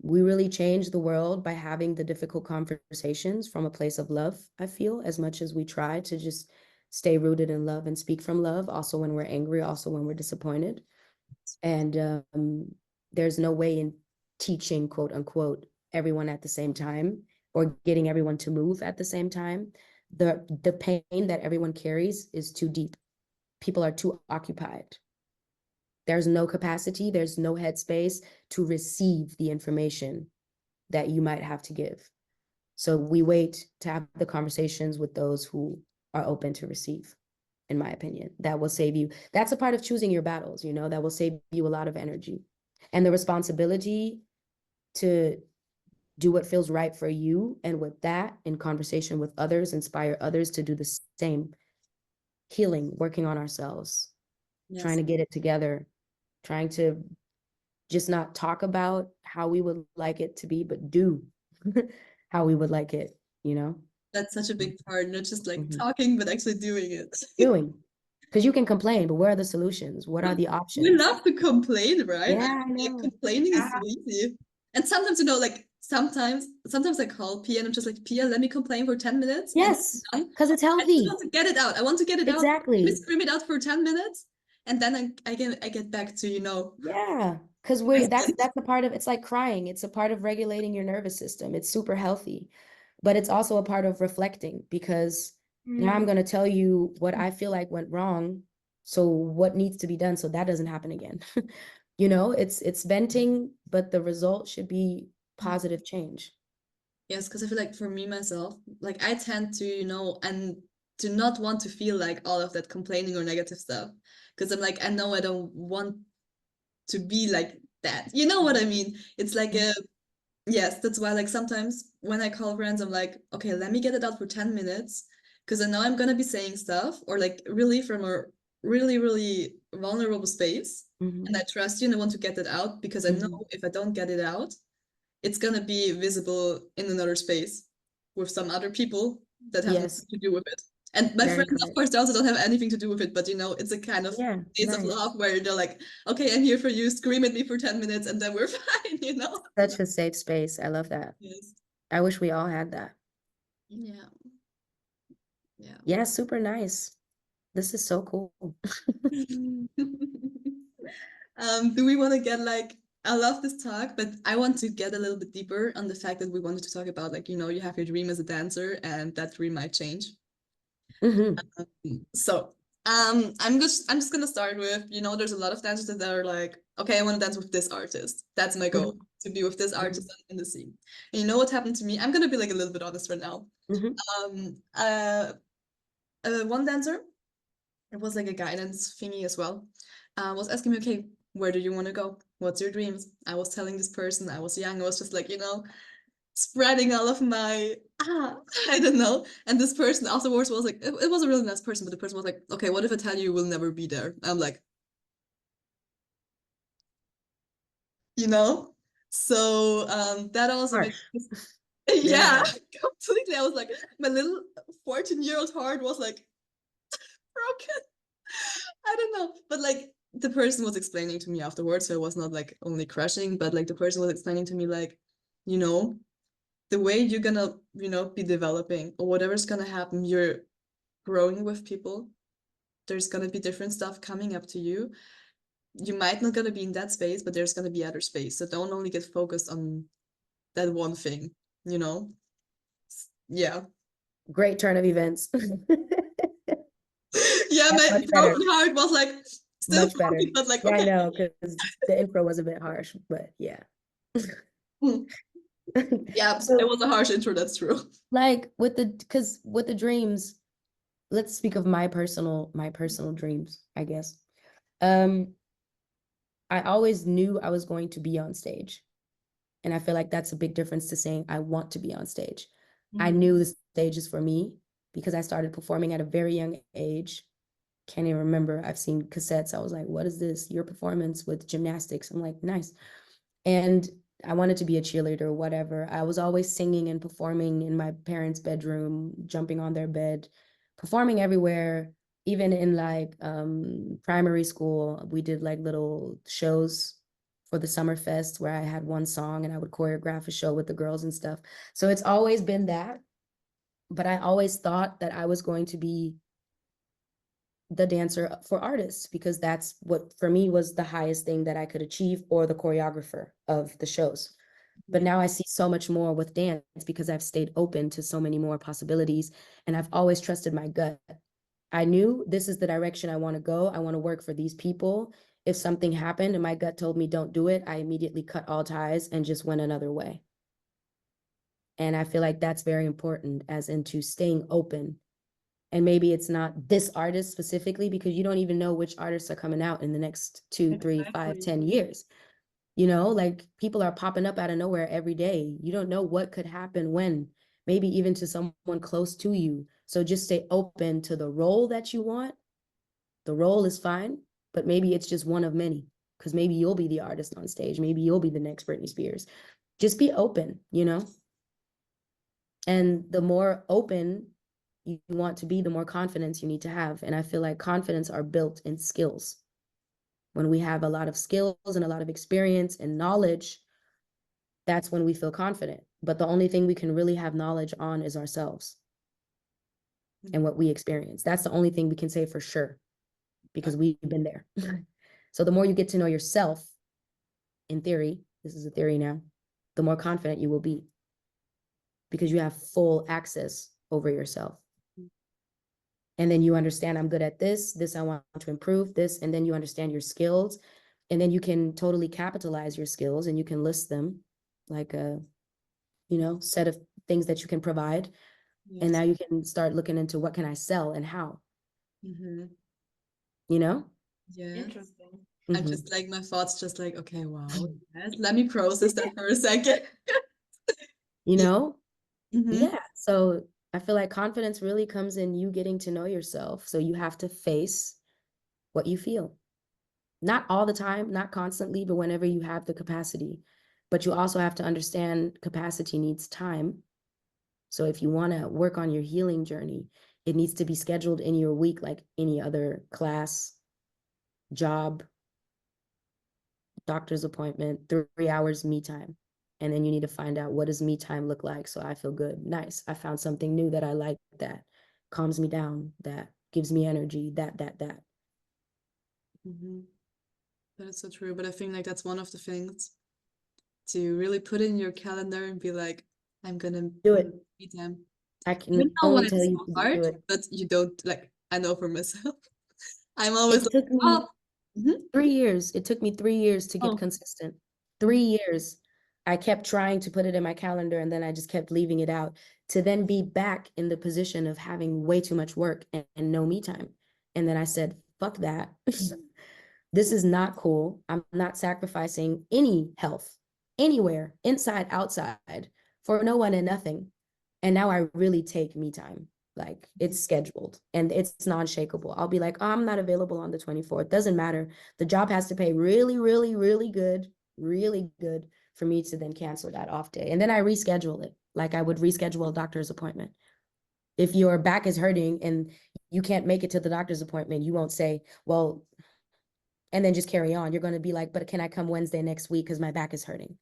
We really change the world by having the difficult conversations from a place of love, I feel, as much as we try to just stay rooted in love and speak from love, also when we're angry, also when we're disappointed. And there's no way in teaching, quote unquote, everyone at the same time or getting everyone to move at the same time. The pain that everyone carries is too deep. People are too occupied. There's no capacity, there's no headspace to receive the information that you might have to give. So we wait to have the conversations with those who are open to receive, in my opinion. That will save you. That's a part of choosing your battles, that will save you a lot of energy. And the responsibility to do what feels right for you, and with that, in conversation with others, inspire others to do the same. Healing, working on ourselves, trying to get it together, trying to just not talk about how we would like it to be, but do how we would like it, you know? That's such a big part, not just like Mhm. talking, but actually doing it. Doing. Because you can complain, but where are the solutions? What are the We options? love to complain, right? Yeah, I Like, know. complaining is so easy. And sometimes, like sometimes I call Pia and I'm just like, Pia, let me complain for 10 minutes. And Yes, I'm done. because it's I just healthy. want to get it out. I want to get it out. Let me Exactly. scream it out for 10 minutes. And then I get back to, Yeah, because that's a part of, it's like crying. It's a part of regulating your nervous system. It's super healthy, but it's also a part of reflecting, because now I'm going to tell you what I feel like went wrong. So what needs to be done so that doesn't happen again? It's venting, but the result should be positive change. Yes, because I feel like for me myself, like I tend to, and to not want to feel like all of that complaining or negative stuff. Because I'm like, I know I don't want to be like that. You know what I mean? It's like yes, that's why like sometimes when I call friends, I'm like, okay, let me get it out for 10 minutes. Because I know I'm gonna be saying stuff or like really from a really, really vulnerable space. And I trust you and I want to get it out because I know if I don't get it out, it's gonna be visible in another space with some other people that have Yes, nothing to do with it. And my very friends, of correct. course, they also don't have anything to do with it, but it's a kind of Yeah, days of nice. love where they're like, okay, I'm here for you, scream at me for 10 minutes and then we're fine. Such a safe space. I love that. Yes. I wish we all had that. Yeah. Yeah. Yeah, super nice. This is so cool. Do we want to get like, I love this talk, but I want to get a little bit deeper on the fact that we wanted to talk about like, you have your dream as a dancer and that dream might change. So I'm just gonna start with, there's a lot of dancers that are like, okay, I want to dance with this artist. That's my goal, to be with this artist in the scene. And you know what happened to me? I'm gonna be like a little bit honest right now. Um one dancer, it was like a guidance thingy as well, was asking me, okay, where do you want to go? What's your dreams? I was telling this person I was young, I was just like, spreading all of my I don't know. And this person afterwards was like, it was a really nice person, but the person was like, okay, what if I tell you we'll never be there? I'm like, you know? So that also makes yeah, completely. I was like, my little 14-year-old heart was like broken. I don't know. But like the person was explaining to me afterwards, so it was not like only crushing, but like the person was explaining to me like, you know, the way you're gonna, be developing or whatever's gonna happen, you're growing with people. There's gonna be different stuff coming up to you. You might not gonna be in that space, but there's gonna be other space. So don't only get focused on that one thing, you know? Yeah. Great turn of events. Yeah, That's my much better. broken heart was like still Much better. broken, but like, Yeah, I okay. know, because the intro was a bit harsh, but yeah. Yeah, So, it was a harsh intro, that's true. like with the dreams, let's speak of my personal dreams, I guess. I always knew I was going to be on stage. And I feel like that's a big difference to saying I want to be on stage. I knew the stage is for me because I started performing at a very young age. Can't even remember. I've seen cassettes. I was like, what is this? Your performance with gymnastics. I'm like, nice. And I wanted to be a cheerleader or whatever. I was always singing and performing in my parents' bedroom, jumping on their bed, performing everywhere. Even in like primary school, we did like little shows for the summer fest where I had one song and I would choreograph a show with the girls and stuff. So it's always been that. But I always thought that I was going to be the dancer for artists because that's what for me was the highest thing that I could achieve, or the choreographer of the shows. But now I see so much more with dance because I've stayed open to so many more possibilities, and I've always trusted my gut. I knew this is the direction I want to go. I want to work for these people. If something happened and my gut told me don't do it, I immediately cut all ties and just went another way. And I feel like that's very important, as into staying open. And maybe it's not this artist specifically because you don't even know which artists are coming out in the next 2, 3, 5, 10 years. You know, like people are popping up out of nowhere every day. You don't know what could happen when, maybe even to someone close to you. So just stay open to the role that you want. The role is fine, but maybe it's just one of many, because maybe you'll be the artist on stage. Maybe you'll be the next Britney Spears. Just be open, you know? And the more open you want to be, the more confidence you need to have. And I feel like confidence are built in skills. When we have a lot of skills and a lot of experience and knowledge, that's when we feel confident. But the only thing we can really have knowledge on is ourselves and what we experience. That's the only thing we can say for sure, because we've been there. So the more you get to know yourself, in theory, this is a theory now, the more confident you will be, because you have full access over yourself. And then you understand, I'm good at this I want to improve this, and then you understand your skills, and then you can totally capitalize your skills, and you can list them like a, you know, set of things that you can provide. Yes. And now you can start looking into what can I sell and how, Mm-hmm. you know? Yeah. Interesting. I'm just like, my thoughts just like, okay, wow, yes, let me process that for a second. You know? Mm-hmm. Yeah. So I feel like confidence really comes in you getting to know yourself. So you have to face what you feel. Not all the time, not constantly, but whenever you have the capacity. But you also have to understand capacity needs time. So if you want to work on your healing journey, it needs to be scheduled in your week like any other class, job, doctor's appointment, 3 hours me time. And then you need to find out, what does me time look like so I feel good? Nice. I found something new that I like, that calms me down, that gives me energy, that. Mm-hmm. That is so true. But I think like that's one of the things to really put in your calendar and be like, I'm gonna Do it. meet them. I You can know only when tell it's you so to hard, do it. but you don't like, I know for myself. I'm always It like, took me oh, mhm. 3 years. It took me 3 years to get Oh, consistent. 3 years. I kept trying to put it in my calendar, and then I just kept leaving it out, to then be back in the position of having way too much work and no me time. And then I said, fuck that. This is not cool. I'm not sacrificing any health anywhere, inside, outside, for no one and nothing. And now I really take me time. Like, it's scheduled and it's non-shakable. I'll be like, oh, I'm not available on the 24th. Doesn't matter. The job has to pay really, really, really good for me to then cancel that off day. And then I reschedule it. Like I would reschedule a doctor's appointment. If your back is hurting and you can't make it to the doctor's appointment, you won't say, well, and then just carry on. You're going to be like, but can I come Wednesday next week because my back is hurting?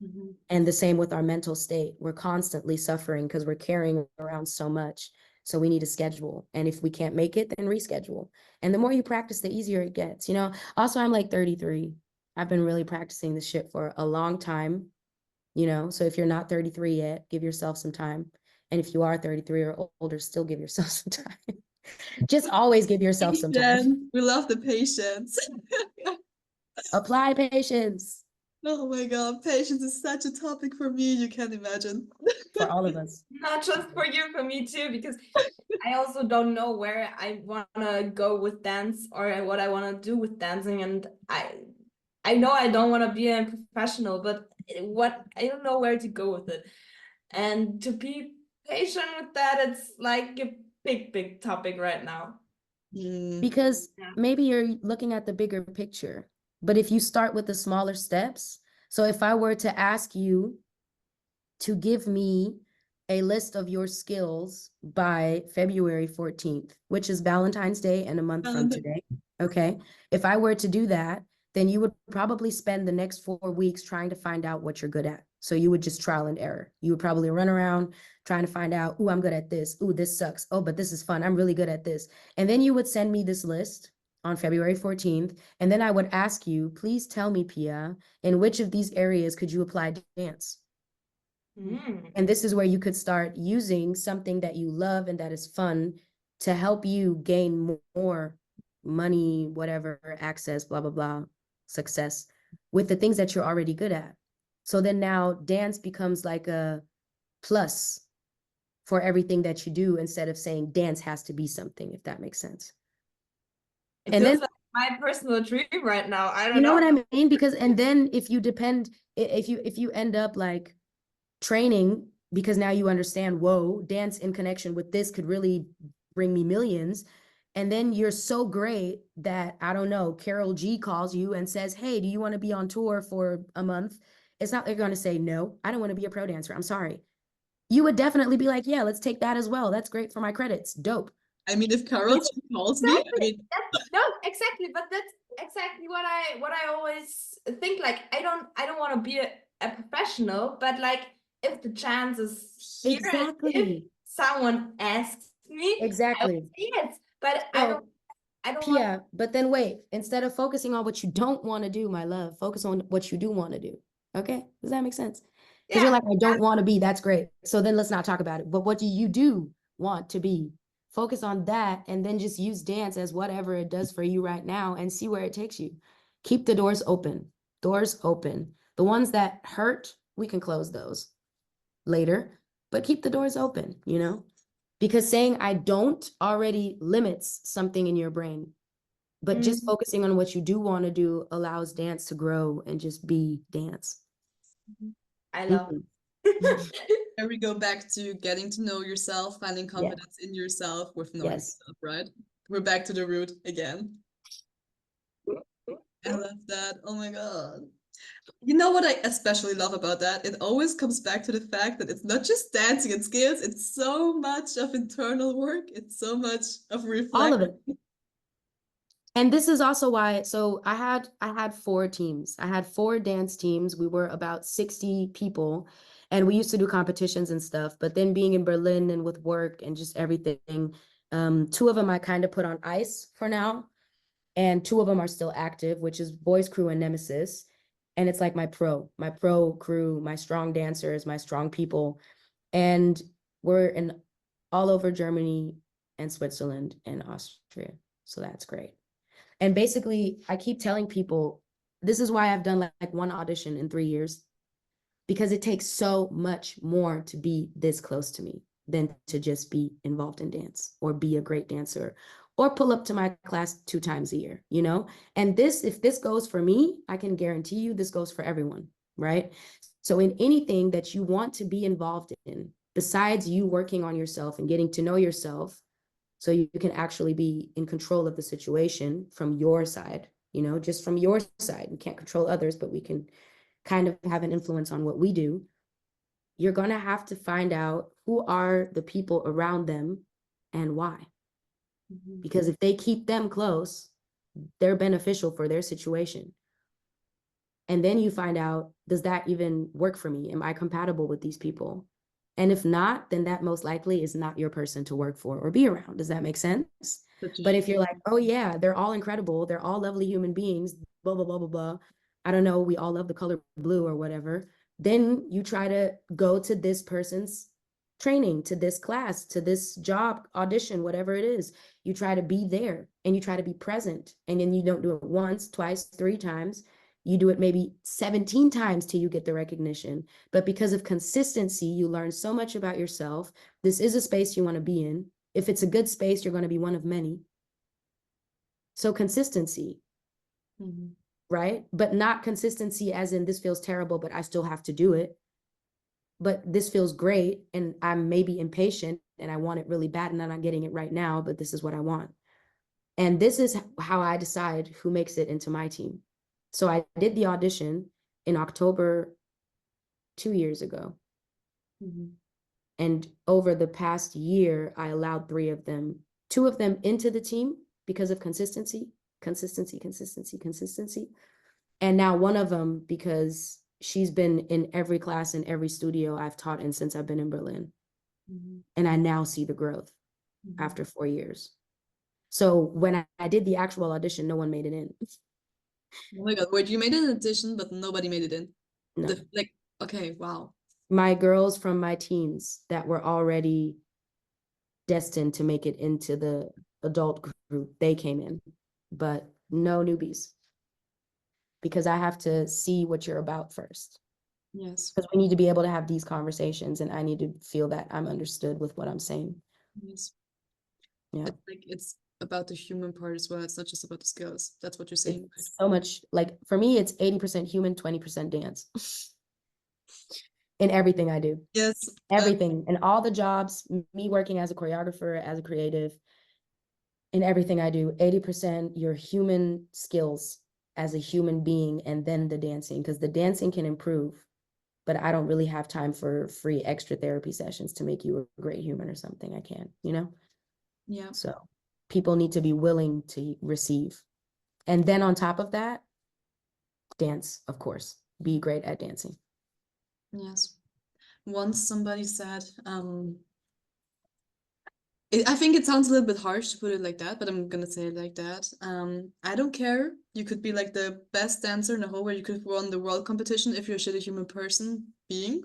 mm-hmm. And the same with our mental state. We're constantly suffering because we're carrying around so much. So we need to schedule. And if we can't make it, then reschedule. And the more you practice, the easier it gets. You know, also, I'm like 33. I've been really practicing this shit for a long time, you know? So if you're not 33 yet, give yourself some time. And if you are 33 or older, still give yourself some time. Just always give yourself some time. Patience. We love the patience. Apply patience. Oh my God, patience is such a topic for me, you can't imagine. For all of us. Not just for you, for me too, because I also don't know where I want to go with dance or what I want to do with dancing. And I know I don't want to be a professional, but I don't know where to go with it. And to be patient with that, it's like a big topic right now. Because Yeah. maybe you're looking at the bigger picture, but if you start with the smaller steps, so if I were to ask you to give me a list of your skills by February 14th, which is Valentine's Day and a month from today, okay? If I were to do that, then you would probably spend the next 4 weeks trying to find out what you're good at. So you would just trial and error. You would probably run around trying to find out, oh, I'm good at this. Oh, this sucks. Oh, but this is fun. I'm really good at this. And then you would send me this list on February 14th. And then I would ask you, please tell me, Pia, in which of these areas could you apply dance? And this is where you could start using something that you love and that is fun to help you gain more money, whatever, access, blah, blah, blah, success with the things that you're already good at. So then now dance becomes like a plus for everything that you do, instead of saying dance has to be something, if that makes sense. It And feels then like my personal dream right now. I don't You know know. what I mean? Because, and then if you end up like training, because now you understand, whoa, dance in connection with this could really bring me millions. And then you're so great that, I don't know, Carol G calls you and says, hey, do you want to be on tour for a month? It's not, they're going to say, no, I don't want to be a pro dancer. I'm sorry. You would definitely be like, yeah, let's take that as well. That's great for my credits. Dope. I mean, if Carol It's- calls me, I mean, No, exactly, but that's exactly what I always think. Like, I don't want to be a professional, but like, if the chance is here, and if Exactly. someone asks me, I would Exactly. say yes. But So, I don't want. Pia, but then wait, instead of focusing on what you don't want to do, my love, focus on what you do want to do. Okay? Does that make sense? Because you're Yeah, like, I don't want to be, that's great. So then let's not talk about it. But what do you want to be? Focus on that and then just use dance as whatever it does for you right now and see where it takes you. Keep the doors open. Doors open. The ones that hurt, we can close those later, but keep the doors open, you know? Because saying I don't already limits something in your brain. But just focusing on what you do want to do allows dance to grow and just be dance. I love. here we go back to getting to know yourself, finding confidence in yourself with knowing Yes. yourself, right? We're back to the root again. I love that. Oh my God. You know what I especially love about that? It always comes back to the fact that it's not just dancing and skills, it's so much of internal work, it's so much of All of reflection. it. And this is also why, so I had 4 teams. I had 4 dance teams. We were about 60 people and we used to do competitions and stuff. But then being in Berlin and with work and just everything, 2 of them I kind of put on ice for now. And 2 of them are still active, which is Boys Crew and Nemesis. And it's like my pro crew, my strong dancers, my strong people. And we're in all over Germany and Switzerland and Austria. So that's great. And basically, I keep telling people, this is why I've done like 1 audition in 3 years, because it takes so much more to be this close to me than to just be involved in dance or be a great dancer or pull up to my class 2 times a year, you know? And this, if this goes for me, I can guarantee you this goes for everyone, right? So in anything that you want to be involved in, besides you working on yourself and getting to know yourself, so you can actually be in control of the situation from your side, you know, just from your side. We can't control others, but we can kind of have an influence on what we do. You're going to have to find out who are the people around them and why. Because if they keep them close, they're beneficial for their situation. And then you find out, does that even work for me? Am I compatible with these people? And if not, then that most likely is not your person to work for or be around. Does that make sense? But if you're like, oh yeah, they're all incredible, they're all lovely human beings, blah, blah, blah, blah, blah. I don't know, we all love the color blue or whatever. Then you try to go to this person's training, to this class, to this job audition, whatever it is. You try to be there and you try to be present. And then you don't do it once, twice, 3 times. You do it maybe 17 times till you get the recognition. But because of consistency, you learn so much about yourself. This is a space you want to be in. If it's a good space, you're going to be one of many. So consistency, right? But not consistency as in this feels terrible, but I still have to do it. But this feels great and I'm maybe impatient and I want it really bad and I'm not getting it right now, but this is what I want. And this is how I decide who makes it into my team. So I did the audition in October 2 years ago. And over the past year, I allowed 3 of them, 2 of them into the team because of consistency. And now one of them because she's been in every class in every studio I've taught in since I've been in Berlin. And I now see the growth after 4 years. So when I did the actual audition, no one made it in. Oh my God, wait, you made an audition, but nobody made it in. No. Like, okay, wow. My girls from my teams that were already destined to make it into the adult group, they came in, but no newbies. Because I have to see what you're about first. Yes. Because we need to be able to have these conversations and I need to feel that I'm understood with what I'm saying. Yes. Yeah. It's like about the human part as well. It's not just about the skills. That's what you're saying. It's so much, like, for me, it's 80% human, 20% dance in everything I do. Yes. Everything. And all the jobs, me working as a choreographer, as a creative, in everything I do, 80% your human skills as a human being, and then the dancing, because the dancing can improve, but I don't really have time for free extra therapy sessions to make you a great human or something. I can't, you know? Yeah. So people need to be willing to receive. And then on top of that, dance, of course. Be great at dancing. Yes. Once somebody said, I think it sounds a little bit harsh to put it like that, but I'm gonna say it like that. I don't care. You could be like the best dancer in the whole world. You could won the world competition if you're a shitty human person being.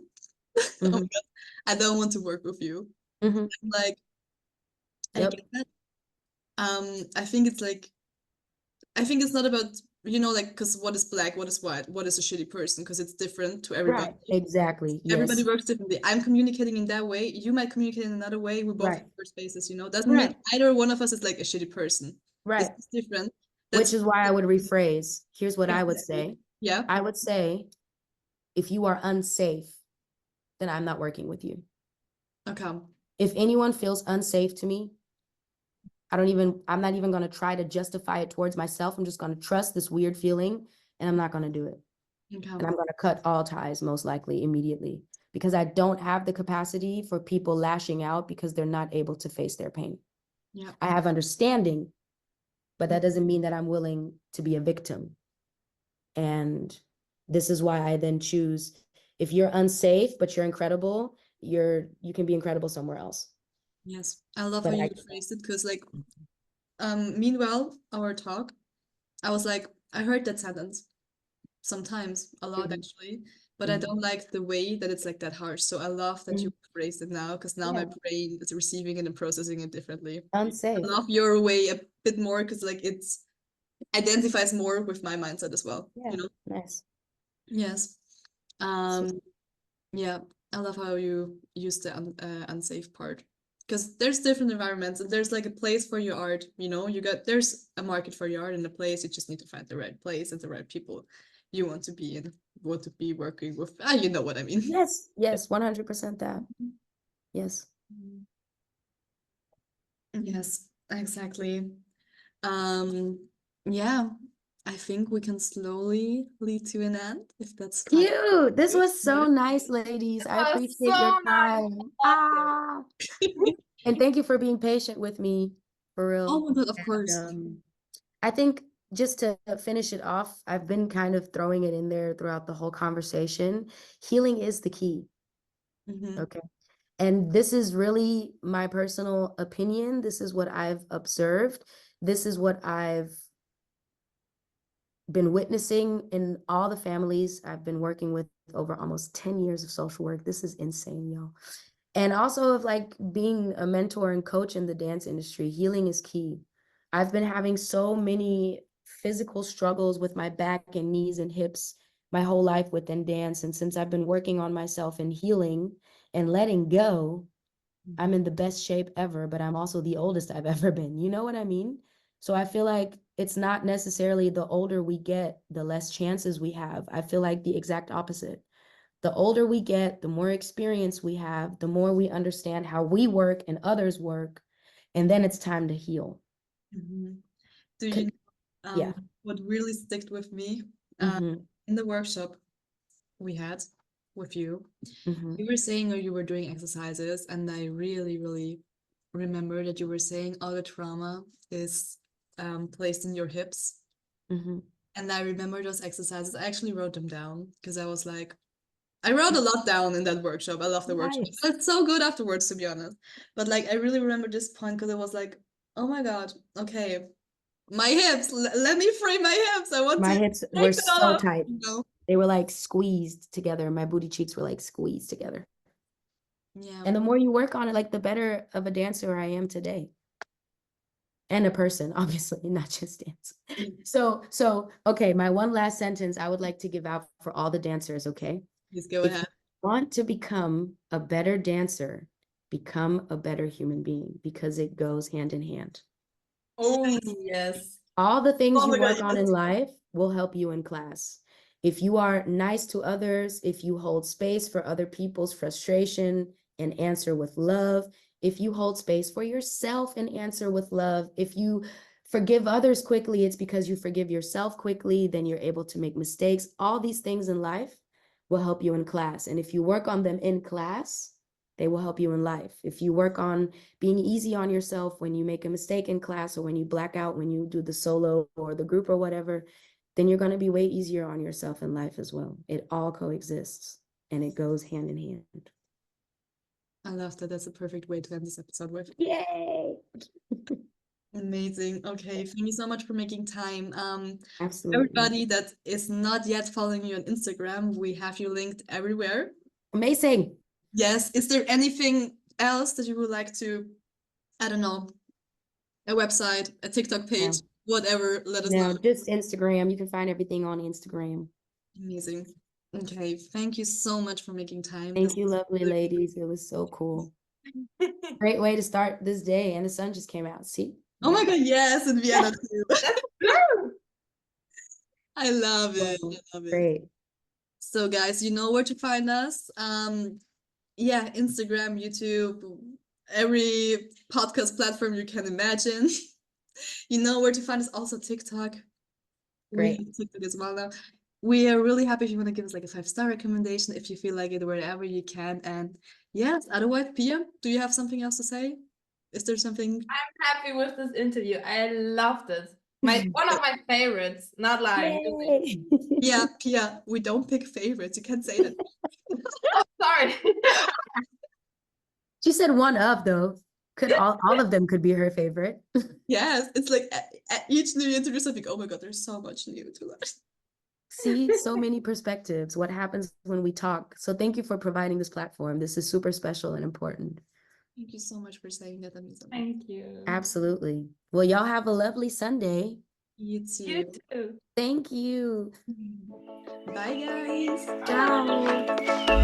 Oh my Mhm. God. I don't want to work with you. Mhm. Like, I Yep. get that. I think it's like, I think it's not about, you know, like, because what is black, what is white, what is a shitty person, because it's different to everybody. Right. Exactly. Everybody Yes. works differently. I'm communicating in that way. You might communicate in another way. We both Right. have first spaces, you know. Doesn't mean Right. either one of us is like a shitty person. It's Right. just different. Which That's is why I would rephrase. Here's what I would exactly. say. Yeah. I would say, if you are unsafe, then I'm not working with you. Okay. If anyone feels unsafe to me, I'm not even going to try to justify it towards myself. I'm just going to trust this weird feeling, and I'm not going to do it. Okay. And I'm going to cut all ties most likely immediately, because I don't have the capacity for people lashing out because they're not able to face their pain. Yeah. I have understanding, but that doesn't mean that I'm willing to be a victim. And this is why I then choose, if you're unsafe, but you're incredible, you can be incredible somewhere else. Yes. I love how But you phrased it because, like, meanwhile, our talk, I was like, I heard that sentence sometimes, a lot Mhm. actually, but I Mhm. don't like the way that it's like that harsh. So I love that you phrased it now because now my Yeah. brain is receiving it and processing it differently. I Unsafe. love your way a bit more because like it's identifies more with my mindset as well, Yeah. you know? Nice. Yes. Sweet. Yeah, I love how you use the unsafe part because there's different environments and there's like a place for your art, you know? There's a market for your art and a place. You just need to find the right place and the right people you want to be in, want to be working with. You know what I mean. Yes. Yes. 100% that. Yes. Yes, exactly. Um, yeah, I think we can slowly lead to an end if that's fine. Cute. This with was so you. nice, ladies. I was appreciate your so nice. time. Awesome. And thank you for being patient with me, for Oh real. my God, of And course. I think, just to finish it off, I've been kind of throwing it in there throughout the whole conversation. Healing is the key. Mhm. Okay. And this is really my personal opinion. This is what I've observed. This is what I've been witnessing in all the families I've been working with over almost 10 years of social work. This is insane, y'all. And also of like being a mentor and coach in the dance industry, healing is key. I've been having so many physical struggles with my back and knees and hips my whole life within dance. And since I've been working on myself and healing and letting go, I'm in the best shape ever, but I'm also the oldest I've ever been. You know what I mean? So I feel like it's not necessarily the older we get, the less chances we have. I feel like the exact opposite. The older we get, the more experience we have, the more we understand how we work and others work. And then it's time to heal. Mhm. Do you know Yeah. what really stuck with me? Mm-hmm. In the workshop we had with you, Mm-hmm. you were saying or you were doing exercises, and I really, really remember that you were saying all the trauma is placed in your hips. Mm-hmm. And I remember those exercises. I actually wrote them down because I was like, I wrote a lot down in that workshop. I love the workshop. Nice. It's so good afterwards, to be honest. But like, I really remember this point because I was like, oh my God, okay, my hips. Let me free my hips. I want My to hips take were it all so off. tight. You know? They were like squeezed together. My booty cheeks were like squeezed together. Yeah. And the more you work on it, like the better of a dancer I am today. And a person, obviously, not just dance. So, okay, my one last sentence I would like to give out for all the dancers, okay? Please go If ahead. you want to become a better dancer, become a better human being, because it goes hand in hand. Oh, yes. All the things Oh you my God, work on yes. in life will help you in class. If you are nice to others, if you hold space for other people's frustration and answer with love, if you hold space for yourself and answer with love, if you forgive others quickly, it's because you forgive yourself quickly, then you're able to make mistakes. All these things in life will help you in class. And if you work on them in class, they will help you in life. If you work on being easy on yourself when you make a mistake in class, or when you black out, when you do the solo or the group or whatever, then you're going to be way easier on yourself in life as well. It all coexists and it goes hand in hand. I love that. That's a perfect way to end this episode with. Yay! Amazing. Okay, thank you so much for making time. Absolutely. Everybody that is not yet following you on Instagram, we have you linked everywhere. Amazing. Yes. Is there anything else that you would like to, I don't know, a website, a TikTok page, whatever, let us know. No, just Instagram. You can find everything on Instagram. Amazing. Okay, thank you so much for making time. Thank This you, was lovely really- ladies. It was so cool. Great way to start this day, and the sun just came out. See? Oh my God, yes, in Vienna too. Woo! I love it. Well, I love it. great. So guys, you know where to find us. Yeah, Instagram, YouTube, every podcast platform you can imagine. You know where to find us. Also TikTok. We Great. have TikTok as well now. We are really happy if you want to give us like a 5-star recommendation if you feel like it wherever you can. And yes, otherwise, Pia, do you have something else to say? Is there something? I'm happy with this interview. I loved it. One of my favorites. Not lying. Really. Yay! Yeah, Pia, we don't pick favorites. You can't say that. Sorry. She said one of, though. Could all of them could be her favorite. Yes, it's like at each new interview, I think, oh my God, there's so much new to learn. See, so many perspectives. What happens when we talk? So thank you for providing this platform. This is super special and important. Thank you so much for saying that. That means a lot. Thank you. Absolutely. Well, y'all have a lovely Sunday. You You too. too. Thank you. Bye, guys. Ciao.